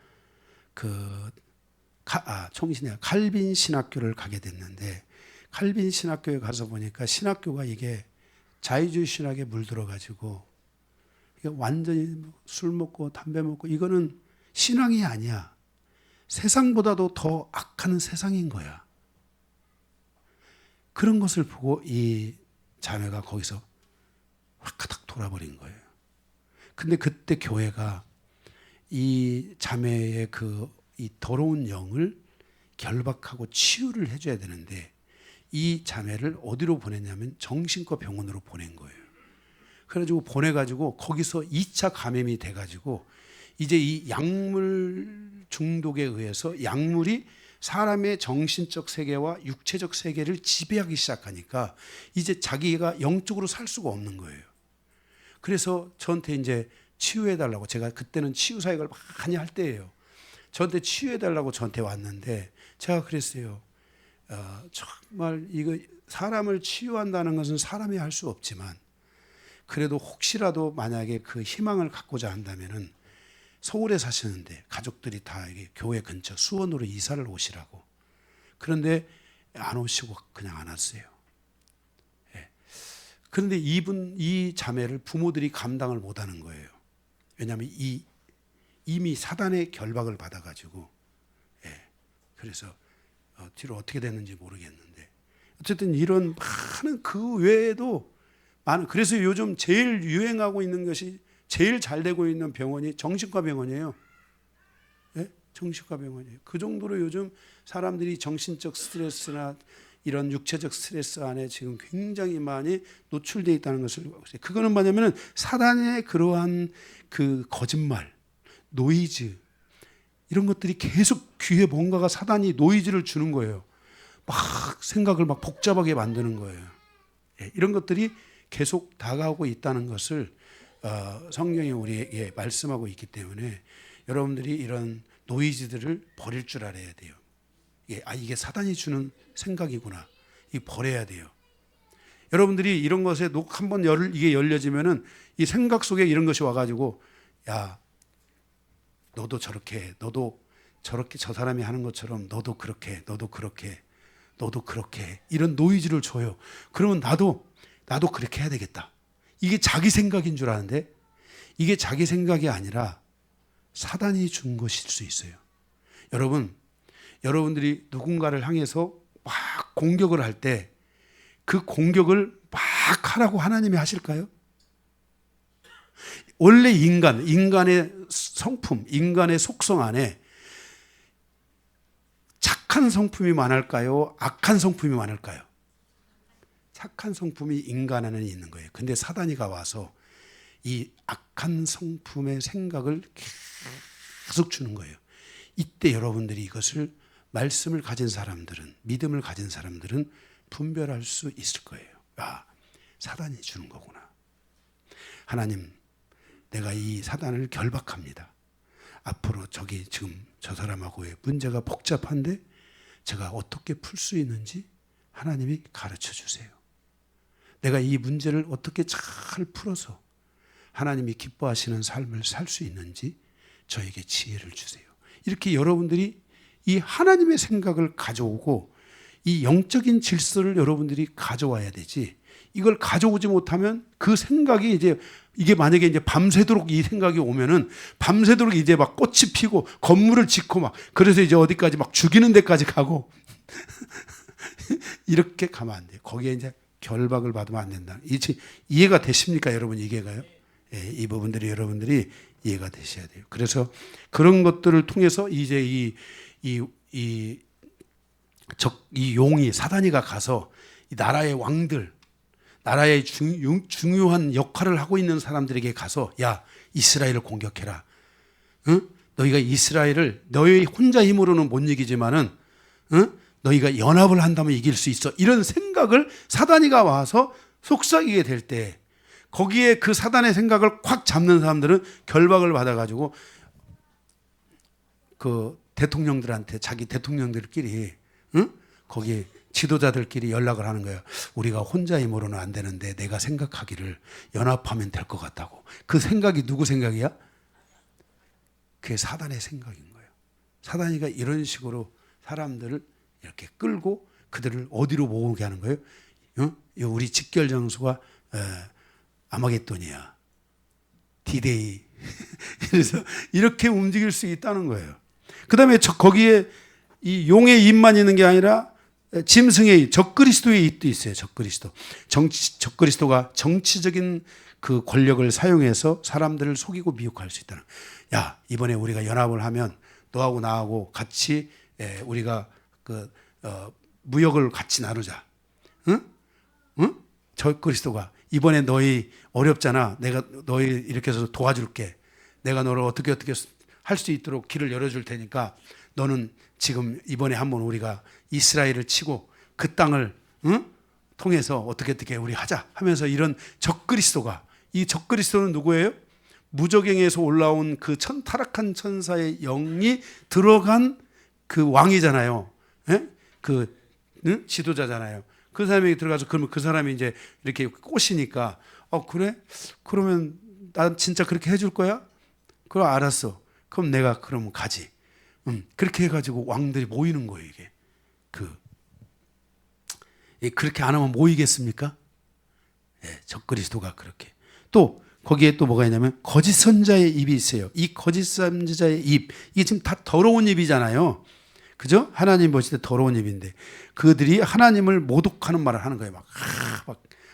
총신대 칼빈 신학교를 가게 됐는데 칼빈 신학교에 가서 보니까 신학교가 이게 자유주의 신학에 물들어 가지고 완전히 술 먹고 담배 먹고 이거는 신앙이 아니야. 세상보다도 더 악한 세상인 거야. 그런 것을 보고 이 자매가 거기서 화카닥 돌아버린 거예요. 근데 그때 교회가 이 자매의 이 더러운 영을 결박하고 치유를 해줘야 되는데 이 자매를 어디로 보냈냐면 정신과 병원으로 보낸 거예요. 그래가지고 보내가지고 거기서 2차 감염이 돼가지고 이제 이 약물 중독에 의해서 약물이 사람의 정신적 세계와 육체적 세계를 지배하기 시작하니까 이제 자기가 영적으로 살 수가 없는 거예요. 그래서 저한테 이제 치유해달라고, 제가 그때는 치유 사역을 많이 할 때예요. 저한테 치유해달라고 저한테 왔는데 제가 그랬어요. 정말 이거 사람을 치유한다는 것은 사람이 할 수 없지만 그래도 혹시라도 만약에 그 희망을 갖고자 한다면은 서울에 사시는데 가족들이 다 교회 근처 수원으로 이사를 오시라고. 그런데 안 오시고 그냥 안 왔어요. 그런데 이 자매를 부모들이 감당을 못하는 거예요. 왜냐하면 이미 사단의 결박을 받아가지고. 그래서 뒤로 어떻게 됐는지 모르겠는데 어쨌든 이런 많은 그 외에도 많은. 그래서 요즘 제일 유행하고 있는 것이, 제일 잘 되고 있는 병원이 정신과 병원이에요. 정신과 병원이에요. 그 정도로 요즘 사람들이 정신적 스트레스나 이런 육체적 스트레스 안에 지금 굉장히 많이 노출되어 있다는 것을 보고 있어요. 그거는 뭐냐면은 사단의 그러한 그 거짓말, 노이즈, 이런 것들이 계속 귀에 뭔가가 사단이 노이즈를 주는 거예요. 막 생각을 막 복잡하게 만드는 거예요. 이런 것들이 계속 다가오고 있다는 것을 성경이 우리에게 말씀하고 있기 때문에 여러분들이 이런 노이즈들을 버릴 줄 알아야 돼요. 이게 사단이 주는 생각이구나. 이 버려야 돼요. 여러분들이 이런 것에 한번 이게 열려지면은 이 생각 속에 이런 것이 와가지고, 야, 너도 저렇게, 너도 저렇게 저 사람이 하는 것처럼 너도 그렇게, 너도 그렇게, 너도 그렇게, 이런 노이즈를 줘요. 그러면 나도 그렇게 해야 되겠다. 이게 자기 생각인 줄 아는데 이게 자기 생각이 아니라 사단이 준 것일 수 있어요. 여러분, 여러분들이 누군가를 향해서 막 공격을 할 때 그 공격을 막 하라고 하나님이 하실까요? 원래 인간의 성품, 인간의 속성 안에 착한 성품이 많을까요? 악한 성품이 많을까요? 착한 성품이 인간 안에 있는 거예요. 근데 사단이가 와서 이 악한 성품의 생각을 계속 주는 거예요. 이때 여러분들이 이것을 말씀을 가진 사람들은, 믿음을 가진 사람들은 분별할 수 있을 거예요. 아, 사단이 주는 거구나. 하나님, 내가 이 사단을 결박합니다. 앞으로 저기 지금 저 사람하고의 문제가 복잡한데 제가 어떻게 풀 수 있는지 하나님이 가르쳐 주세요. 내가 이 문제를 어떻게 잘 풀어서 하나님이 기뻐하시는 삶을 살 수 있는지 저에게 지혜를 주세요. 이렇게 여러분들이 이 하나님의 생각을 가져오고 이 영적인 질서를 여러분들이 가져와야 되지, 이걸 가져오지 못하면 그 생각이 이게 만약에 이제 밤새도록 이 생각이 오면은 밤새도록 이제 막 꽃이 피고 건물을 짓고 막 그래서 이제 어디까지 막 죽이는 데까지 가고 이렇게 가면 안 돼요. 거기에 이제 결박을 받으면 안 된다. 이해가 되십니까, 여러분? 이게가요? 예, 이 부분들이 여러분들이 이해가 되셔야 돼요. 그래서 그런 것들을 통해서 이제 이 용이 사단이가 가서 이 나라의 왕들, 나라의 중요한 역할을 하고 있는 사람들에게 가서 야, 이스라엘을 공격해라. 응? 너희가 이스라엘을 너희 혼자 힘으로는 못 이기지만은 응? 너희가 연합을 한다면 이길 수 있어. 이런 생각을 사단이가 와서 속삭이게 될 때 거기에 그 사단의 생각을 콱 잡는 사람들은 결박을 받아가지고 그 대통령들한테 자기 대통령들끼리 응? 거기 지도자들끼리 연락을 하는 거예요. 우리가 혼자 힘으로는 안 되는데 내가 생각하기를 연합하면 될 것 같다고. 그 생각이 누구 생각이야? 그게 사단의 생각인 거예요. 사단이가 이런 식으로 사람들을 이렇게 끌고 그들을 어디로 모으게 하는 거예요? 우리 직결 장소가 아마겟돈이야. 디데이. 그래서 이렇게 움직일 수 있다는 거예요. 그 다음에 거기에 이 용의 입만 있는 게 아니라 짐승의 입, 적그리스도의 입도 있어요. 적그리스도. 적그리스도가 정치적인 그 권력을 사용해서 사람들을 속이고 미혹할 수 있다는. 야, 이번에 우리가 연합을 하면 너하고 나하고 같이 우리가 무역을 같이 나누자. 응? 응? 적그리스도가 이번에 너희 어렵잖아. 내가 너희 이렇게 해서 도와줄게. 내가 너를 어떻게 할 수 있도록 길을 열어줄 테니까 너는 지금 이번에 한번 우리가 이스라엘을 치고 그 땅을 통해서 어떻게 우리 하자 하면서 이런 적그리스도가, 이 적그리스도는 누구예요? 무저갱에서 올라온 그 타락한 천사의 영이 들어간 그 왕이잖아요. 예? 지도자잖아요. 그 사람이 들어가서 그러면 그 사람이 이제 이렇게 꼬시니까 그래? 그러면 난 진짜 그렇게 해줄 거야? 그럼 알았어. 그럼 내가 그러면 가지. 그렇게 해가지고 왕들이 모이는 거예요. 이게 그렇게 안 하면 모이겠습니까? 예, 적그리스도가 그렇게. 또 거기에 또 뭐가 있냐면 거짓 선자의 입이 있어요. 이 거짓 선자의 입, 이게 지금 다 더러운 입이잖아요. 그죠? 하나님 보실 때 더러운 입인데 그들이 하나님을 모독하는 말을 하는 거예요. 막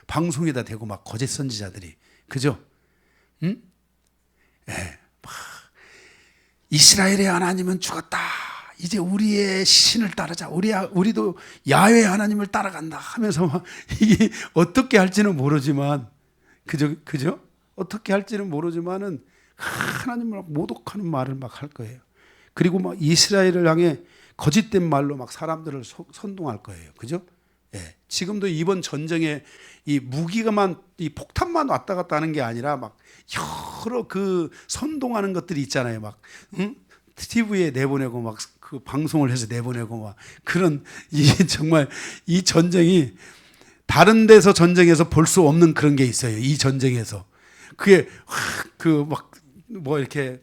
방송에다 대고 막 거짓 선지자들이. 그죠? 응? 예. 이스라엘의 하나님은 죽었다. 이제 우리의 신을 따르자. 우리도 야훼 하나님을 따라간다 하면서 막 이게 어떻게 할지는 모르지만, 그죠? 어떻게 할지는 모르지만은 하나님을 모독하는 말을 막 할 거예요. 그리고 막 이스라엘을 향해 거짓된 말로 막 사람들을 선동할 거예요. 그죠? 예. 지금도 이번 전쟁에 이 무기가만, 이 폭탄만 왔다 갔다 하는 게 아니라 막 여러 그 선동하는 것들이 있잖아요. 막, TV에 내보내고 막 그 방송을 해서 내보내고 막 그런, 이게 정말 이 전쟁이 다른 데서 전쟁에서 볼 수 없는 그런 게 있어요. 이 전쟁에서. 그게 막 뭐 이렇게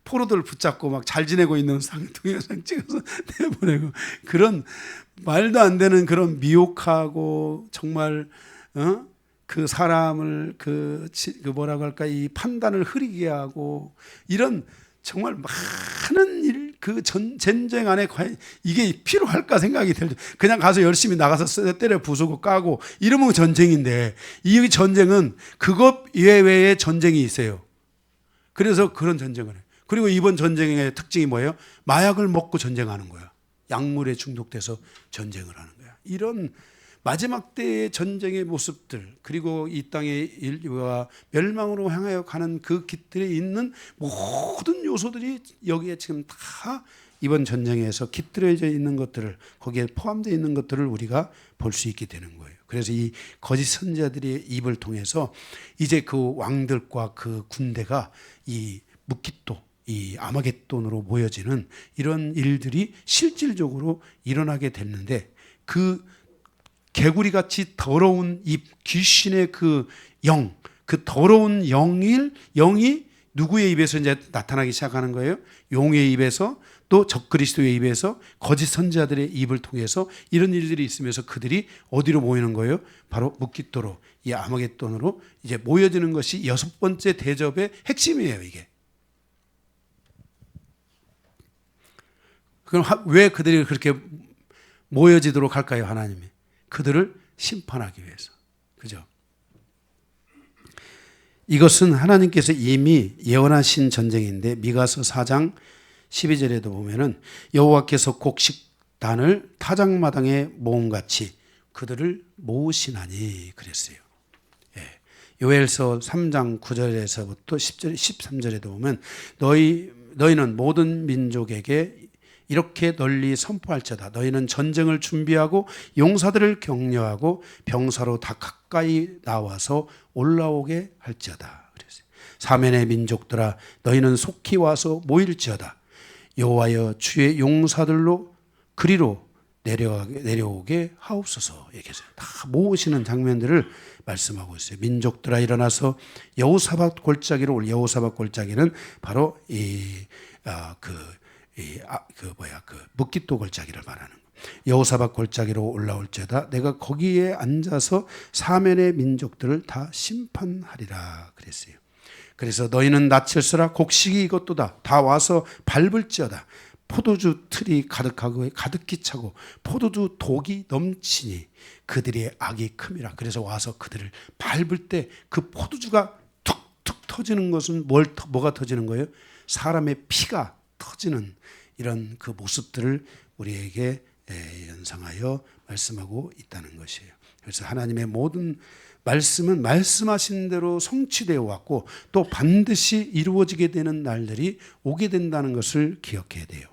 포로들 붙잡고 막 잘 지내고 있는 동영상 찍어서 내보내고 그런 말도 안 되는 그런 미혹하고 정말 그 사람을 그 뭐라고 할까, 이 판단을 흐리게 하고 이런 정말 많은 일, 그 전쟁 안에 과연 이게 필요할까 생각이 들죠. 그냥 가서 열심히 나가서 때려 부수고 까고 이러면 전쟁인데, 이 전쟁은 그것 예외의 전쟁이 있어요. 그래서 그런 전쟁을 해요. 그리고 이번 전쟁의 특징이 뭐예요? 마약을 먹고 전쟁하는 거야. 약물에 중독돼서 전쟁을 하는 거야. 이런 마지막 때의 전쟁의 모습들, 그리고 이 땅의 인류가 멸망으로 향하여 가는 그 길들에 있는 모든 요소들이 여기에 지금 다 이번 전쟁에서 깃들여져 있는 것들을, 거기에 포함되어 있는 것들을 우리가 볼 수 있게 되는 거예요. 그래서 이 거짓 선지자들의 입을 통해서 이제 그 왕들과 그 군대가 이 묵깃도, 이 아마겟돈으로 모여지는 이런 일들이 실질적으로 일어나게 됐는데, 그 개구리같이 더러운 이 귀신의 그 영, 그 더러운 영이 누구의 입에서 이제 나타나기 시작하는 거예요? 용의 입에서, 또 적그리스도의 입에서, 거짓 선지자들의 입을 통해서 이런 일들이 있으면서 그들이 어디로 모이는 거예요? 바로 묵깃도로, 이 아마겟돈으로 이제 모여지는 것이 여섯 번째 대접의 핵심이에요, 이게. 그럼 왜 그들이 그렇게 모여지도록 할까요, 하나님이? 그들을 심판하기 위해서. 그죠? 이것은 하나님께서 이미 예언하신 전쟁인데, 미가서 4장 12절에도 보면은 여호와께서 곡식단을 타작마당에 모음같이 그들을 모으시나니 그랬어요. 예. 요엘서 3장 9절에서부터 10절, 13절에도 보면 너희는 모든 민족에게 이렇게 널리 선포할지어다. 너희는 전쟁을 준비하고 용사들을 격려하고 병사로 다 가까이 나와서 올라오게 할지어다. 그랬어요. 사면의 민족들아, 너희는 속히 와서 모일지어다. 여호와여, 주의 용사들로 그리로 내려오게 하옵소서. 얘기했어요. 다 모으시는 장면들을 말씀하고 있어요. 민족들아, 일어나서 여호사밧 골짜기로 올. 여호사밧 골짜기는 바로 묵깃도 골짜기를 말하는 거예요. 여호사밧 골짜기로 올라올지어다. 내가 거기에 앉아서 사면의 민족들을 다 심판하리라 그랬어요. 그래서 너희는 낯을 쓰라. 곡식이 이것도다. 다 와서 밟을지어다. 포도주 틀이 가득히 차고 포도주 독이 넘치니 그들의 악이 큼이라. 그래서 와서 그들을 밟을 때 그 포도주가 툭툭 터지는 것은 뭐가 터지는 거예요? 사람의 피가 터지는 이런 그 모습들을 우리에게 연상하여 말씀하고 있다는 것이에요. 그래서 하나님의 모든 말씀은 말씀하신 대로 성취되어 왔고, 또 반드시 이루어지게 되는 날들이 오게 된다는 것을 기억해야 돼요.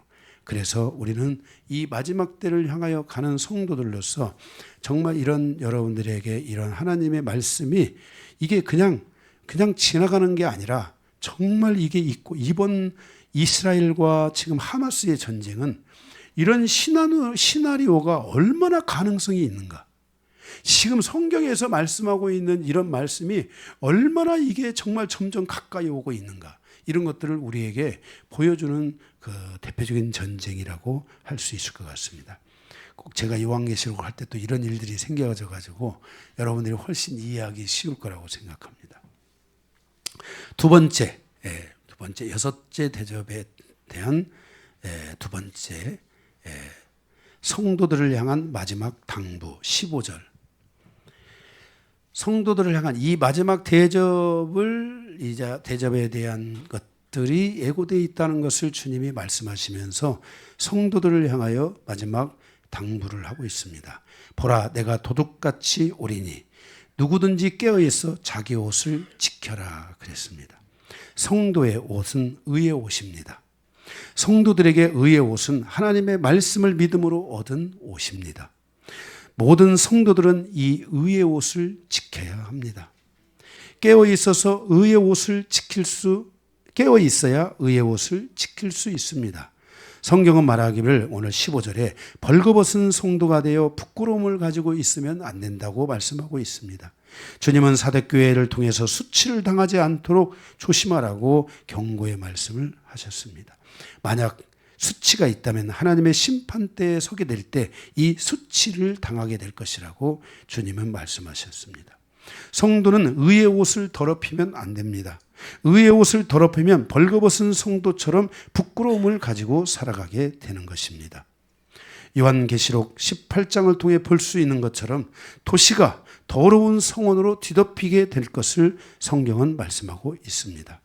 그래서 우리는 이 마지막 때를 향하여 가는 성도들로서 정말 이런 여러분들에게 이런 하나님의 말씀이 이게 그냥 지나가는 게 아니라 정말 이게 있고, 이번 이스라엘과 지금 하마스의 전쟁은 이런 시나리오가 얼마나 가능성이 있는가. 지금 성경에서 말씀하고 있는 이런 말씀이 얼마나 이게 정말 점점 가까이 오고 있는가. 이런 것들을 우리에게 보여주는 그 대표적인 전쟁이라고 할 수 있을 것 같습니다. 꼭 제가 요한계시록을 할 때 또 이런 일들이 생겨져 가지고 여러분들이 훨씬 이해하기 쉬울 거라고 생각합니다. 두 번째 여섯째 대접에 대한 두 번째 성도들을 향한 마지막 당부 15절. 성도들을 향한 이 마지막 대접에 대한 것들이 예고되어 있다는 것을 주님이 말씀하시면서 성도들을 향하여 마지막 당부를 하고 있습니다. 보라, 내가 도둑같이 오리니 누구든지 깨어있어 자기 옷을 지켜라 그랬습니다. 성도의 옷은 의의 옷입니다. 성도들에게 의의 옷은 하나님의 말씀을 믿음으로 얻은 옷입니다. 모든 성도들은 이 의의 옷을 지켜야 합니다. 깨어 있어야 의의 옷을 지킬 수 있습니다. 성경은 말하기를 오늘 15절에 벌거벗은 성도가 되어 부끄러움을 가지고 있으면 안 된다고 말씀하고 있습니다. 주님은 사대교회를 통해서 수치를 당하지 않도록 조심하라고 경고의 말씀을 하셨습니다. 만약 수치가 있다면 하나님의 심판대에 서게 될 때 이 수치를 당하게 될 것이라고 주님은 말씀하셨습니다. 성도는 의의 옷을 더럽히면 안 됩니다. 의의 옷을 더럽히면 벌거벗은 성도처럼 부끄러움을 가지고 살아가게 되는 것입니다. 요한계시록 18장을 통해 볼 수 있는 것처럼 도시가 더러운 성원으로 뒤덮이게 될 것을 성경은 말씀하고 있습니다.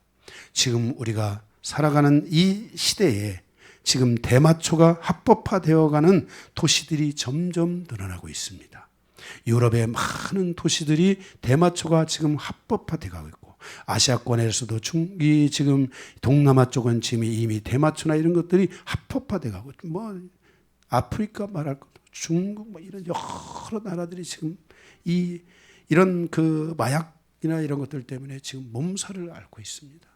지금 우리가 살아가는 이 시대에 지금 대마초가 합법화되어가는 도시들이 점점 늘어나고 있습니다. 유럽의 많은 도시들이 대마초가 지금 합법화되고 있고, 아시아권에서도 지금 동남아 쪽은 지금 이미 대마초나 이런 것들이 합법화되고, 뭐 아프리카 말할 것도 중국 뭐 이런 여러 나라들이 지금 이런 그 마약이나 이런 것들 때문에 지금 몸살을 앓고 있습니다.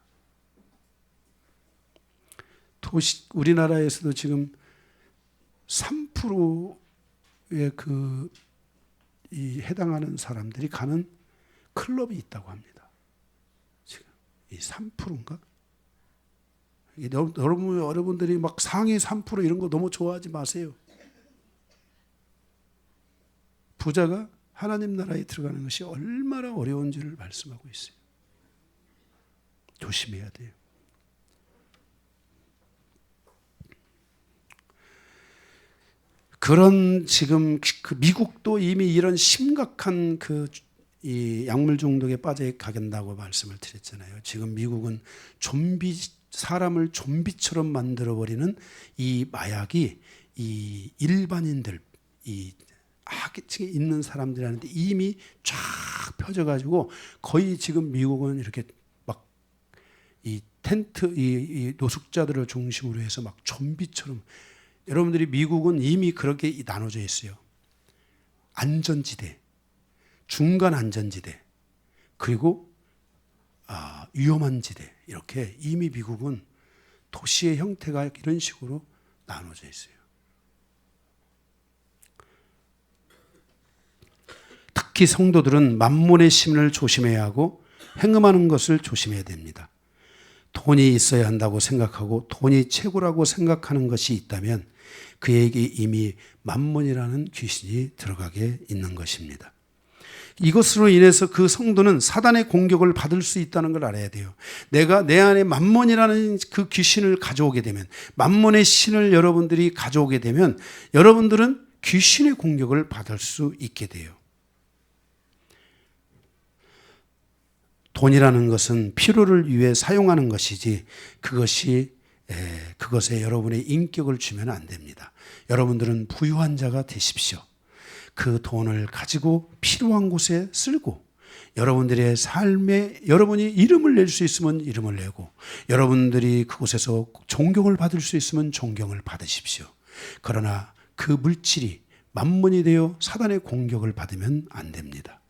우리나라에서도 지금 3%의 해당하는 사람들이 가는 클럽이 있다고 합니다. 지금 이 3%인가? 여러분들이 막 상위 3% 이런 거 너무 좋아하지 마세요. 부자가 하나님 나라에 들어가는 것이 얼마나 어려운지를 말씀하고 있어요. 조심해야 돼요. 그런 지금 미국도 이미 이런 심각한 이 약물 중독에 빠져 가겠다고 말씀을 드렸잖아요. 지금 미국은 사람을 좀비처럼 만들어버리는 이 마약이 이 일반인들, 이 하계층에 있는 사람들한테 이미 쫙 펴져가지고 거의 지금 미국은 이렇게 막 이 텐트, 이 노숙자들을 중심으로 해서 막 좀비처럼, 여러분들이 미국은 이미 그렇게 나눠져 있어요. 안전지대, 중간 안전지대, 그리고 위험한 지대, 이렇게 이미 미국은 도시의 형태가 이런 식으로 나눠져 있어요. 특히 성도들은 만몬의 심을 조심해야 하고 행음하는 것을 조심해야 됩니다. 돈이 있어야 한다고 생각하고 돈이 최고라고 생각하는 것이 있다면 그에게 이미 만몬이라는 귀신이 들어가게 있는 것입니다. 이것으로 인해서 그 성도는 사단의 공격을 받을 수 있다는 걸 알아야 돼요. 내가 내 안에 만몬이라는 그 귀신을 가져오게 되면, 만몬의 신을 여러분들이 가져오게 되면 여러분들은 귀신의 공격을 받을 수 있게 돼요. 돈이라는 것은 필요를 위해 사용하는 것이지 그것에 여러분의 인격을 주면 안 됩니다. 여러분들은 부유한 자가 되십시오. 그 돈을 가지고 필요한 곳에 쓰고, 여러분들의 삶에 여러분이 이름을 낼 수 있으면 이름을 내고, 여러분들이 그곳에서 존경을 받을 수 있으면 존경을 받으십시오. 그러나 그 물질이 만몬이 되어 사단의 공격을 받으면 안 됩니다.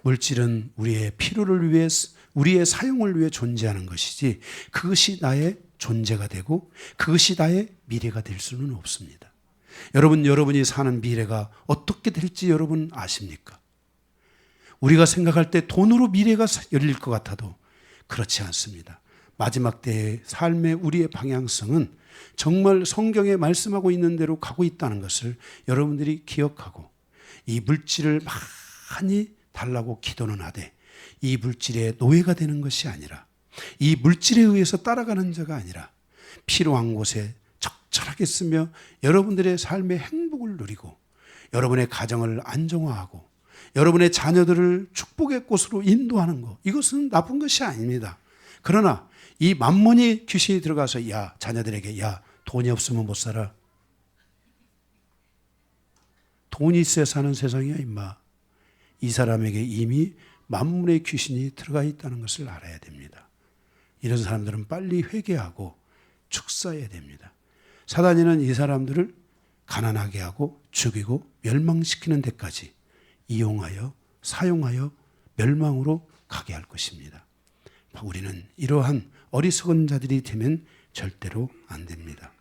물질은 우리의 필요를 위해, 우리의 사용을 위해 존재하는 것이지 그것이 나의 존재가 되고 그것이 나의 미래가 될 수는 없습니다. 여러분이 사는 미래가 어떻게 될지 여러분 아십니까? 우리가 생각할 때 돈으로 미래가 열릴 것 같아도 그렇지 않습니다. 마지막 때의 삶의 우리의 방향성은 정말 성경에 말씀하고 있는 대로 가고 있다는 것을 여러분들이 기억하고, 이 물질을 많이 달라고 기도는 하되 이 물질의 노예가 되는 것이 아니라, 이 물질에 의해서 따라가는 자가 아니라 필요한 곳에 적절하게 쓰며 여러분들의 삶의 행복을 누리고 여러분의 가정을 안정화하고 여러분의 자녀들을 축복의 꽃으로 인도하는 것, 이것은 나쁜 것이 아닙니다. 그러나 이 만몬이 귀신이 들어가서 자녀들에게 돈이 없으면 못 살아, 돈이 있어야 사는 세상이야 임마, 이 사람에게 이미 만몬의 귀신이 들어가 있다는 것을 알아야 됩니다. 이런 사람들은 빨리 회개하고 축사해야 됩니다. 사단이는 이 사람들을 가난하게 하고 죽이고 멸망시키는 데까지 이용하여 사용하여 멸망으로 가게 할 것입니다. 우리는 이러한 어리석은 자들이 되면 절대로 안 됩니다.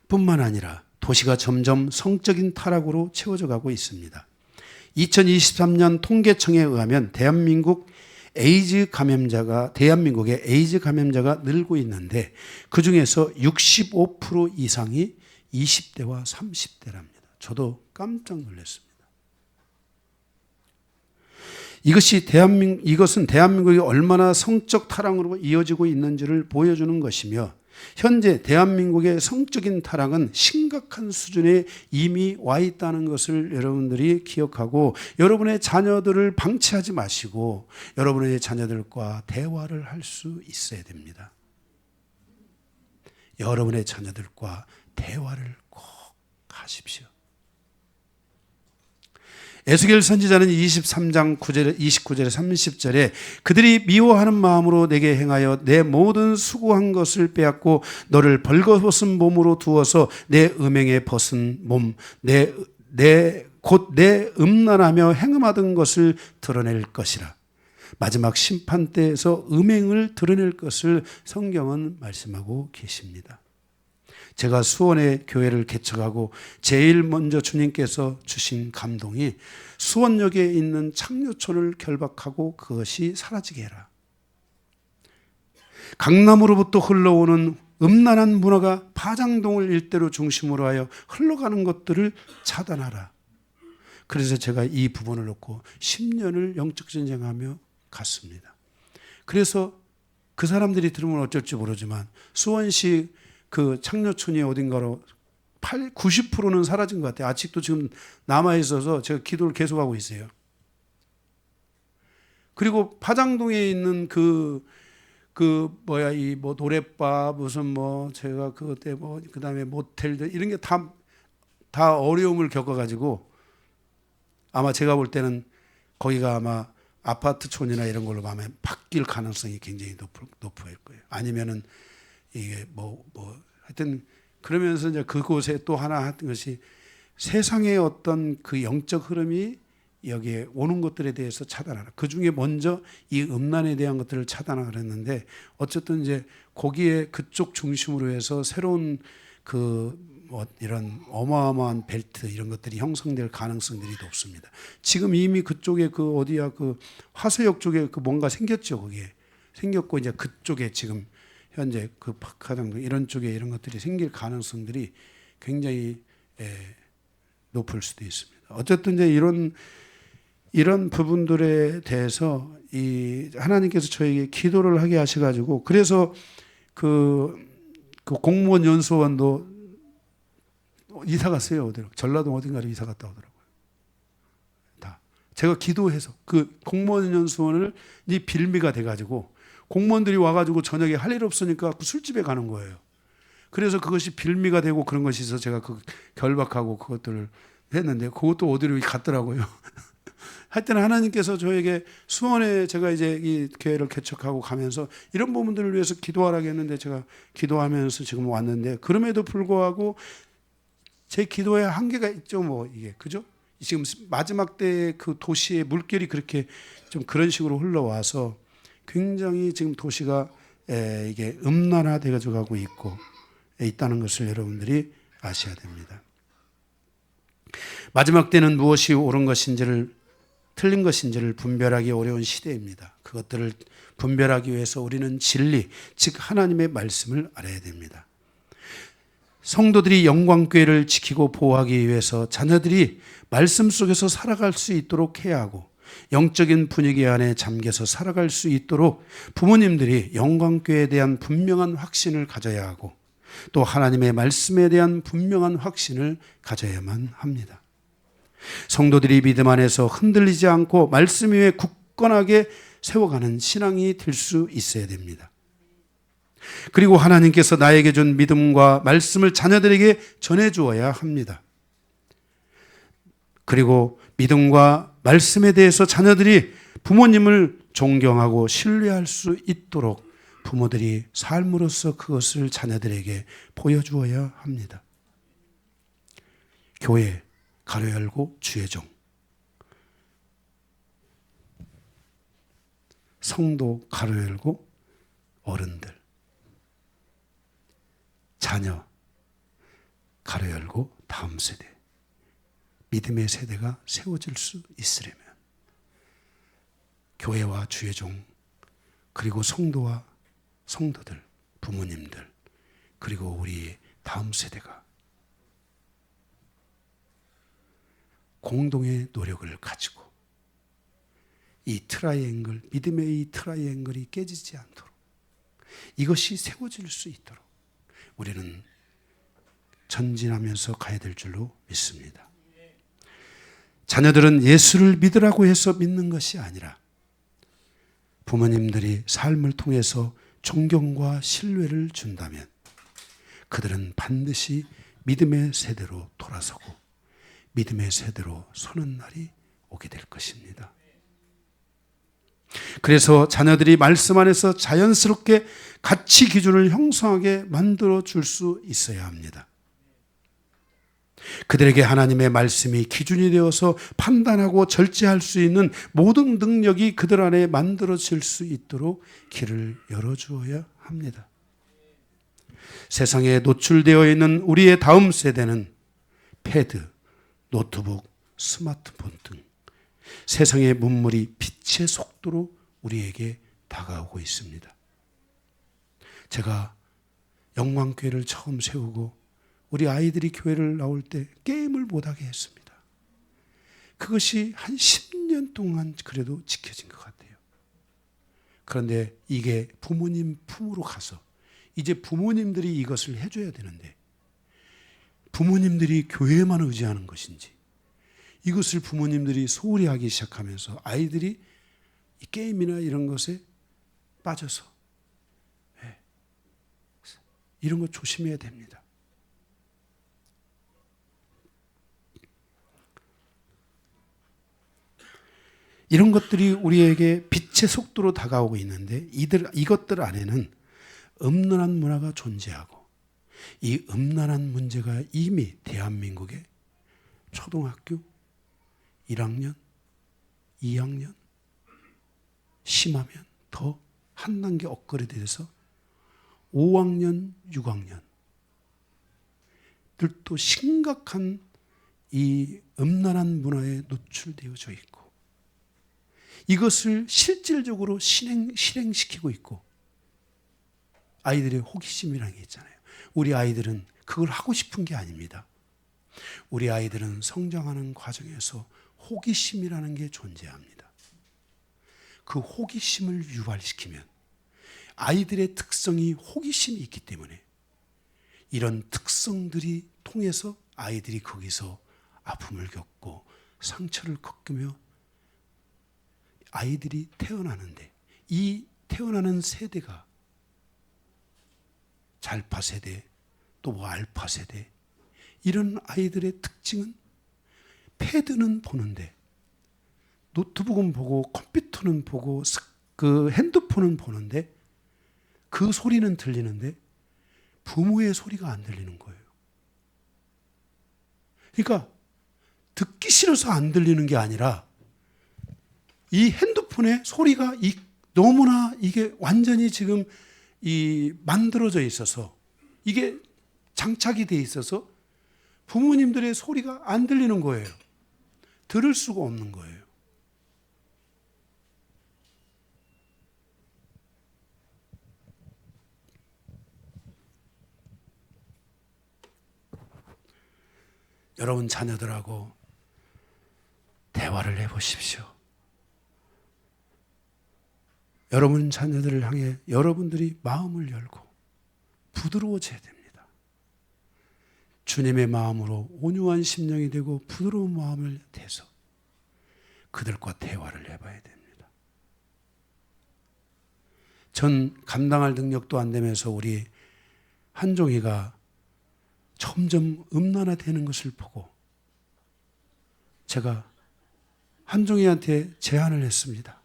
뿐만 아니라 도시가 점점 성적인 타락으로 채워져 가고 있습니다. 2023년 통계청에 의하면 대한민국의 에이즈 감염자가 늘고 있는데 그중에서 65% 이상이 20대와 30대랍니다. 저도 깜짝 놀랐습니다. 이것은 대한민국이 얼마나 성적 타락으로 이어지고 있는지를 보여주는 것이며, 현재 대한민국의 성적인 타락은 심각한 수준에 이미 와 있다는 것을 여러분들이 기억하고, 여러분의 자녀들을 방치하지 마시고 여러분의 자녀들과 대화를 할 수 있어야 됩니다. 여러분의 자녀들과 대화를 꼭 하십시오. 에스겔 선지자는 23장 29절에 30절에 그들이 미워하는 마음으로 내게 행하여 내 모든 수고한 것을 빼앗고 너를 벌거벗은 몸으로 두어서 내 음행에 벗은 몸, 곧 내 음란하며 행음하던 것을 드러낼 것이라. 마지막 심판 때에서 음행을 드러낼 것을 성경은 말씀하고 계십니다. 제가 수원의 교회를 개척하고 제일 먼저 주님께서 주신 감동이 수원역에 있는 창녀촌을 결박하고 그것이 사라지게 해라. 강남으로부터 흘러오는 음란한 문화가 파장동을 일대로 중심으로 하여 흘러가는 것들을 차단하라. 그래서 제가 이 부분을 놓고 10년을 영적 전쟁하며 갔습니다. 그래서 그 사람들이 들으면 어쩔지 모르지만 수원시 그 창녀촌이 어딘가로 90%는 사라진 것 같아요. 아직도 지금 남아있어서 제가 기도를 계속하고 있어요. 그리고 파장동에 있는 이 노랫바 무슨 제가 그때 그 다음에 모텔들 이런 게 다 어려움을 겪어가지고 아마 제가 볼 때는 거기가 아마 아파트촌이나 이런 걸로 가면 바뀔 가능성이 굉장히 높을 거예요. 아니면은 이게 하여튼 그러면서 이제 그곳에 또 하나 했던 것이 세상의 어떤 그 영적 흐름이 여기에 오는 것들에 대해서 차단하라. 그 중에 먼저 이 음란에 대한 것들을 차단하라 그랬는데, 어쨌든 이제 거기에 그쪽 중심으로 해서 새로운 이런 어마어마한 벨트 이런 것들이 형성될 가능성들이 높습니다. 지금 이미 그쪽에 화서역 쪽에 뭔가 생겼죠. 거기에 생겼고 이제 그쪽에 지금 현재 그 파카당 이런 쪽에 이런 것들이 생길 가능성들이 굉장히 높을 수도 있습니다. 어쨌든 이제 이런 부분들에 대해서 하나님께서 저에게 기도를 하게 하셔가지고, 그래서 그 공무원 연수원도 이사 갔어요. 어디로? 전라도 어딘가로 이사 갔다 오더라고요. 다 제가 기도해서 그 공무원 연수원을 빌미가 돼가지고 공무원들이 와가지고 저녁에 할 일 없으니까 술집에 가는 거예요. 그래서 그것이 빌미가 되고 그런 것이 있어서 제가 결박하고 그것들을 했는데, 그것도 어디로 갔더라고요. 하여튼 하나님께서 저에게 수원에 제가 이제 이 교회를 개척하고 가면서 이런 부분들을 위해서 기도하라고 했는데, 제가 기도하면서 지금 왔는데, 그럼에도 불구하고 제 기도에 한계가 있죠. 이게 그죠? 지금 마지막 때 그 도시의 물결이 그렇게 좀 그런 식으로 흘러와서 굉장히 지금 도시가 이게 음란화되어 가고 있다는 것을 여러분들이 아셔야 됩니다. 마지막 때는 무엇이 옳은 것인지를 틀린 것인지를 분별하기 어려운 시대입니다. 그것들을 분별하기 위해서 우리는 진리, 즉 하나님의 말씀을 알아야 됩니다. 성도들이 영광교회를 지키고 보호하기 위해서 자녀들이 말씀 속에서 살아갈 수 있도록 해야 하고, 영적인 분위기 안에 잠겨서 살아갈 수 있도록 부모님들이 영광교회에 대한 분명한 확신을 가져야 하고, 또 하나님의 말씀에 대한 분명한 확신을 가져야만 합니다. 성도들이 믿음 안에서 흔들리지 않고 말씀 위에 굳건하게 세워가는 신앙이 될 수 있어야 됩니다. 그리고 하나님께서 나에게 준 믿음과 말씀을 자녀들에게 전해주어야 합니다. 그리고 믿음과 말씀에 대해서 자녀들이 부모님을 존경하고 신뢰할 수 있도록 부모들이 삶으로서 그것을 자녀들에게 보여주어야 합니다. 교회 가로 열고 주의 종, 성도 가로 열고 어른들, 자녀 가로 열고 다음 세대, 믿음의 세대가 세워질 수 있으려면 교회와 주의 종, 그리고 성도와 성도들, 부모님들, 그리고 우리 다음 세대가 공동의 노력을 가지고 이 트라이앵글, 믿음의 이 트라이앵글이 깨지지 않도록, 이것이 세워질 수 있도록 우리는 전진하면서 가야 될 줄로 믿습니다. 자녀들은 예수를 믿으라고 해서 믿는 것이 아니라 부모님들이 삶을 통해서 존경과 신뢰를 준다면 그들은 반드시 믿음의 세대로 돌아서고 믿음의 세대로 서는 날이 오게 될 것입니다. 그래서 자녀들이 말씀 안에서 자연스럽게 가치 기준을 형성하게 만들어 줄 수 있어야 합니다. 그들에게 하나님의 말씀이 기준이 되어서 판단하고 절제할 수 있는 모든 능력이 그들 안에 만들어질 수 있도록 길을 열어주어야 합니다. 세상에 노출되어 있는 우리의 다음 세대는 패드, 노트북, 스마트폰 등 세상의 문물이 빛의 속도로 우리에게 다가오고 있습니다. 제가 영광교회를 처음 세우고 우리 아이들이 교회를 나올 때 게임을 못하게 했습니다. 그것이 한 10년 동안 그래도 지켜진 것 같아요. 그런데 이게 부모님 품으로 가서 이제 부모님들이 이것을 해줘야 되는데 부모님들이 교회에만 의지하는 것인지 이것을 부모님들이 소홀히 하기 시작하면서 아이들이 이 게임이나 이런 것에 빠져서 이런 거 조심해야 됩니다. 이런 것들이 우리에게 빛의 속도로 다가오고 있는데 이것들 안에는 음란한 문화가 존재하고 이 음란한 문제가 이미 대한민국의 초등학교 1학년, 2학년, 심하면 더 한 단계 업그레이드돼서 5학년, 6학년 들도 심각한 이 음란한 문화에 노출되어져 있고 이것을 실질적으로 실행시키고 있고 아이들의 호기심이라는 게 있잖아요. 우리 아이들은 그걸 하고 싶은 게 아닙니다. 우리 아이들은 성장하는 과정에서 호기심이라는 게 존재합니다. 그 호기심을 유발시키면 아이들의 특성이 호기심이 있기 때문에 이런 특성들이 통해서 아이들이 거기서 아픔을 겪고 상처를 겪으며 아이들이 태어나는데 이 태어나는 세대가 잘파 세대 또 뭐 알파 세대 이런 아이들의 특징은 패드는 보는데 노트북은 보고 컴퓨터는 보고 그 핸드폰은 보는데 그 소리는 들리는데 부모의 소리가 안 들리는 거예요. 그러니까 듣기 싫어서 안 들리는 게 아니라 이 핸드폰의 소리가 너무나 이게 완전히 지금 만들어져 있어서 이게 장착이 돼 있어서 부모님들의 소리가 안 들리는 거예요. 들을 수가 없는 거예요. 여러분 자녀들하고 대화를 해보십시오. 여러분 자녀들을 향해 여러분들이 마음을 열고 부드러워져야 됩니다. 주님의 마음으로 온유한 심령이 되고 부드러운 마음을 대서 그들과 대화를 해봐야 됩니다. 전 감당할 능력도 안 되면서 우리 한종이가 점점 음란화되는 것을 보고 제가 한종이한테 제안을 했습니다.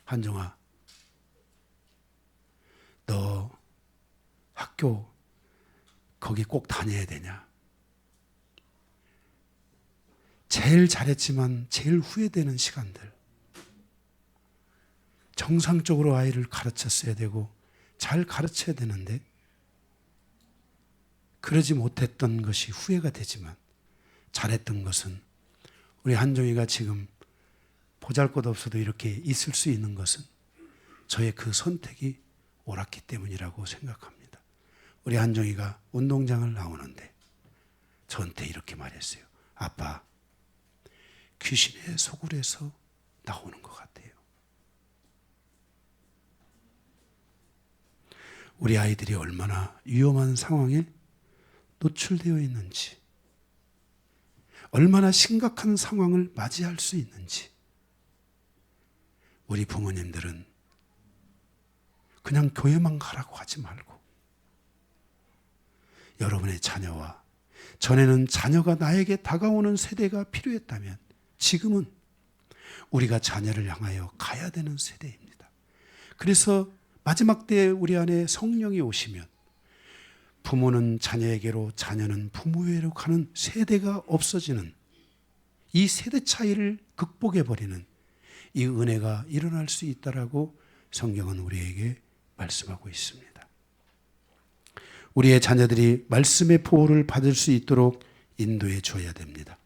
한종아, 너 학교 거기 꼭 다녀야 되냐? 제일 잘했지만 제일 후회되는 시간들. 정상적으로 아이를 가르쳤어야 되고 잘 가르쳐야 되는데 그러지 못했던 것이 후회가 되지만 잘했던 것은 우리 한종이가 지금 보잘것없어도 이렇게 있을 수 있는 것은 저의 그 선택이 옳았기 때문이라고 생각합니다. 우리 한종이가 운동장을 나오는데 저한테 이렇게 말했어요. 아빠, 귀신의 소굴에서 나오는 것 같아요. 우리 아이들이 얼마나 위험한 상황에 노출되어 있는지, 얼마나 심각한 상황을 맞이할 수 있는지, 우리 부모님들은 그냥 교회만 가라고 하지 말고 여러분의 자녀와, 전에는 자녀가 나에게 다가오는 세대가 필요했다면 지금은 우리가 자녀를 향하여 가야 되는 세대입니다. 그래서 마지막 때에 우리 안에 성령이 오시면 부모는 자녀에게로, 자녀는 부모에게로 가는 세대가 없어지는, 이 세대 차이를 극복해버리는 이 은혜가 일어날 수 있다라고 성경은 우리에게 말씀하고 있습니다. 우리의 자녀들이 말씀의 보호를 받을 수 있도록 인도해 줘야 됩니다.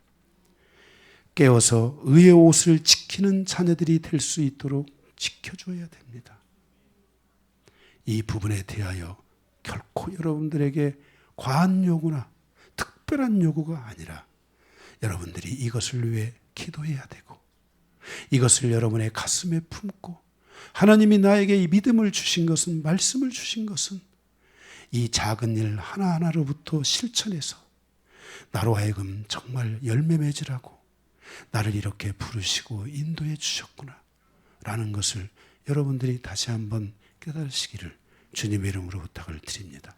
깨어서 의의 옷을 지키는 자녀들이 될 수 있도록 지켜줘야 됩니다. 이 부분에 대하여 결코 여러분들에게 과한 요구나 특별한 요구가 아니라 여러분들이 이것을 위해 기도해야 되고, 이것을 여러분의 가슴에 품고, 하나님이 나에게 이 믿음을 주신 것은, 말씀을 주신 것은 이 작은 일 하나하나로부터 실천해서 나로 하여금 정말 열매 맺으라고 나를 이렇게 부르시고 인도해 주셨구나 라는 것을 여러분들이 다시 한번 깨달으시기를 주님의 이름으로 부탁을 드립니다.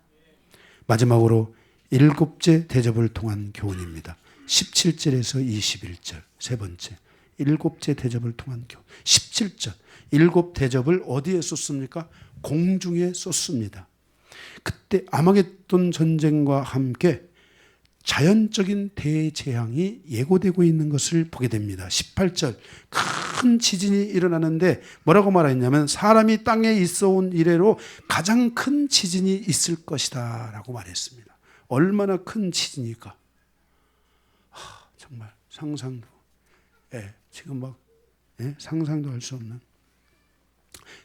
마지막으로 7째 대접을 통한 교훈입니다. 17절에서 21절, 세 번째 7째 대접을 통한 교훈. 17절, 7 대접을 어디에 쏟습니까? 공중에 쏟습니다. 그때 아마겟돈 전쟁과 함께 자연적인 대재앙이 예고되고 있는 것을 보게 됩니다. 18절, 큰 지진이 일어나는데 뭐라고 말했냐면 사람이 땅에 있어 온 이래로 가장 큰 지진이 있을 것이다 라고 말했습니다. 얼마나 큰 지진일까? 정말 상상도, 지금 막 상상도 할 수 없는.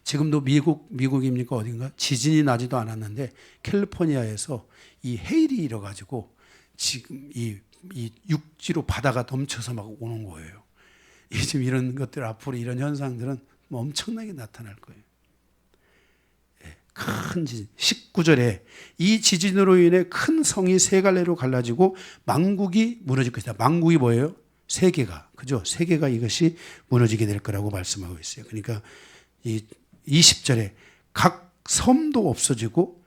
지금도 미국입니까 어딘가 지진이 나지도 않았는데 캘리포니아에서 이 헤일이 일어가지고 지금 이 육지로 바다가 넘쳐서 막 오는 거예요. 지금 이런 것들, 앞으로 이런 현상들은 뭐 엄청나게 나타날 거예요. 큰 지진. 19절에 이 지진으로 인해 큰 성이 세 갈래로 갈라지고 망국이 무너질 것이다. 망국이 뭐예요? 세계가, 그죠? 세계가 이것이 무너지게 될 거라고 말씀하고 있어요. 그러니까 이 20절에 각 섬도 없어지고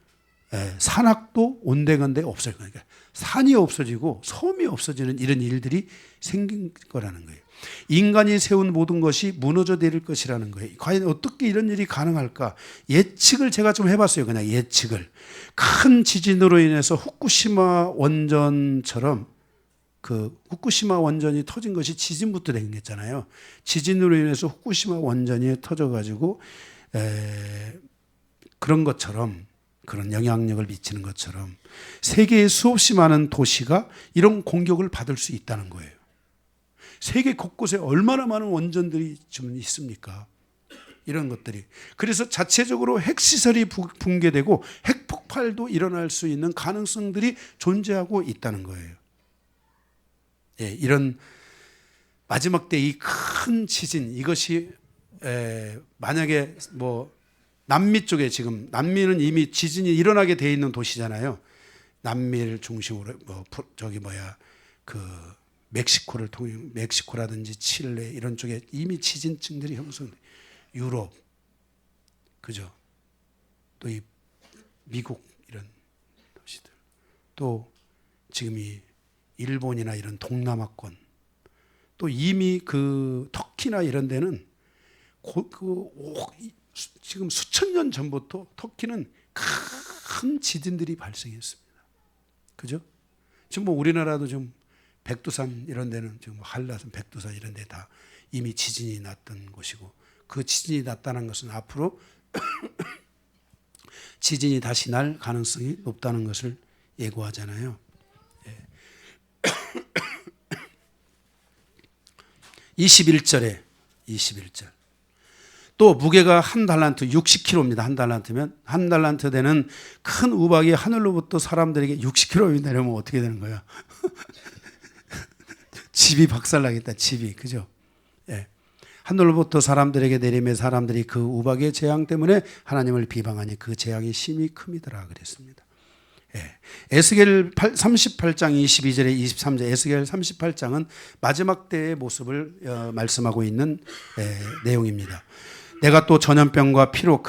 산악도 온데간데 없어질 거예요. 그러니까 산이 없어지고 섬이 없어지는 이런 일들이 생긴 거라는 거예요. 인간이 세운 모든 것이 무너져 내릴 것이라는 거예요. 과연 어떻게 이런 일이 가능할까? 예측을 제가 좀 해봤어요. 그냥 예측을. 큰 지진으로 인해서 후쿠시마 원전처럼, 그 후쿠시마 원전이 터진 것이 지진부터 된 거잖아요. 지진으로 인해서 후쿠시마 원전이 터져가지고 그런 것처럼, 그런 영향력을 미치는 것처럼 세계의 수없이 많은 도시가 이런 공격을 받을 수 있다는 거예요. 세계 곳곳에 얼마나 많은 원전들이 좀 있습니까? 이런 것들이. 그래서 자체적으로 핵시설이 붕괴되고 핵폭발도 일어날 수 있는 가능성들이 존재하고 있다는 거예요. 이런 마지막 때 이 큰 지진, 이것이 만약에 뭐 남미 쪽에, 지금 남미는 이미 지진이 일어나게 돼 있는 도시잖아요. 남미를 중심으로 그 멕시코를 통해, 멕시코라든지 칠레 이런 쪽에 이미 지진층들이 형성돼. 유럽, 그죠? 또 이 미국 이런 도시들, 또 지금 이 일본이나 이런 동남아권, 또 이미 그 터키나 이런 데는 지금 수천 년 전부터 터키는 큰 지진들이 발생했습니다. 그죠? 지금 뭐 우리나라도 좀 백두산 이런 데는 지금 한라산, 백두산 이런 데 다 이미 지진이 났던 곳이고, 그 지진이 났다는 것은 앞으로 지진이 다시 날 가능성이 높다는 것을 예고하잖아요. 21절에 21절. 또 무게가 한 달란트 60kg입니다. 한 달란트면, 한 달란트 되는 큰 우박이 하늘로부터 사람들에게 60kg 내려오면 어떻게 되는 거야? 집이 박살나겠다. 집이. 그죠? 예. 하늘로부터 사람들에게 내리며 사람들이 그 우박의 재앙 때문에 하나님을 비방하니 그 재앙이 심히 큼이더라 그랬습니다. 예. 에스겔 38장 22절에 23절 에스겔 38장은 마지막 때의 모습을 말씀하고 있는 내용입니다. 내가 또 전염병과 피로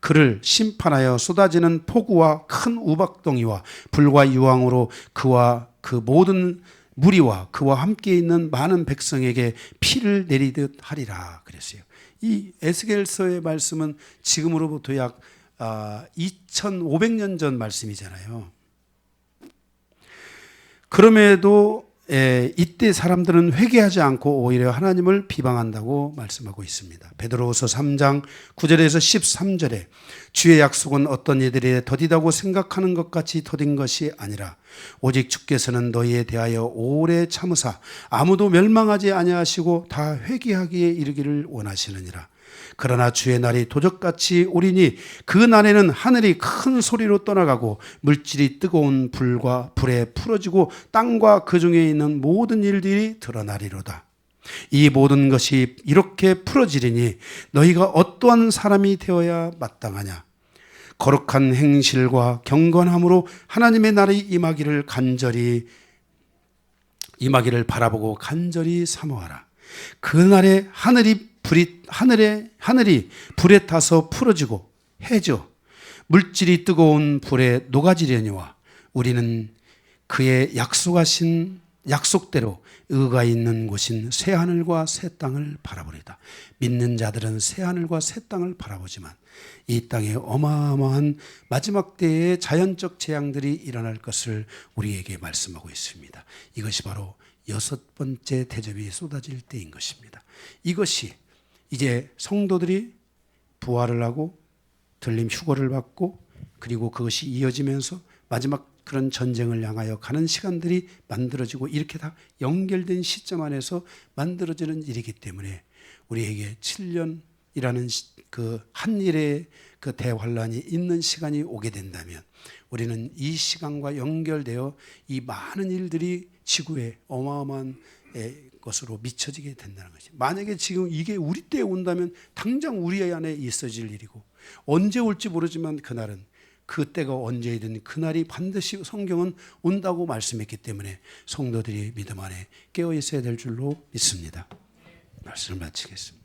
그를 심판하여 쏟아지는 폭우와 큰 우박덩이와 불과 유황으로 그와 그 모든 무리와 그와 함께 있는 많은 백성에게 피를 내리듯 하리라 그랬어요. 이 에스겔서의 말씀은 지금으로부터 약 2500년 전 말씀이잖아요. 그럼에도 이때 사람들은 회개하지 않고 오히려 하나님을 비방한다고 말씀하고 있습니다. 베드로후서 3장 9절에서 13절에 주의 약속은 어떤 이들이 더디다고 생각하는 것 같이 더딘 것이 아니라 오직 주께서는 너희에 대하여 오래 참으사 아무도 멸망하지 아니하시고 다 회개하기에 이르기를 원하시느니라. 그러나 주의 날이 도적같이 오리니 그 날에는 하늘이 큰 소리로 떠나가고 물질이 뜨거운 불에 풀어지고 땅과 그 중에 있는 모든 일들이 드러나리로다. 이 모든 것이 이렇게 풀어지리니 너희가 어떠한 사람이 되어야 마땅하냐. 거룩한 행실과 경건함으로 하나님의 날이 임하기를 바라보고 간절히 사모하라. 그 날에 하늘이 불에 타서 풀어지고 해져 물질이 뜨거운 불에 녹아지려니와 우리는 그의 약속하신 약속대로 의가 있는 곳인 새하늘과 새 땅을 바라보리다. 믿는 자들은 새하늘과 새 땅을 바라보지만 이 땅에 어마어마한 마지막 때의 자연적 재앙들이 일어날 것을 우리에게 말씀하고 있습니다. 이것이 바로 6번째 대접이 쏟아질 때인 것입니다. 이것이 이제 성도들이 부활을 하고 들림 휴거를 받고 그리고 그것이 이어지면서 마지막 그런 전쟁을 향하여 가는 시간들이 만들어지고 이렇게 다 연결된 시점 안에서 만들어지는 일이기 때문에 우리에게 7년이라는 그 한 일의 그 대환란이 있는 시간이 오게 된다면 우리는 이 시간과 연결되어 이 많은 일들이 지구에 어마어마한 것으로 미쳐지게 된다는 것이. 만약에 지금 이게 우리 때에 온다면 당장 우리 안에 있어질 일이고 언제 올지 모르지만 그날은 그때가 언제이든 그날이 반드시 성경은 온다고 말씀했기 때문에 성도들이 믿음 안에 깨어 있어야 될 줄로 믿습니다. 말씀을 마치겠습니다.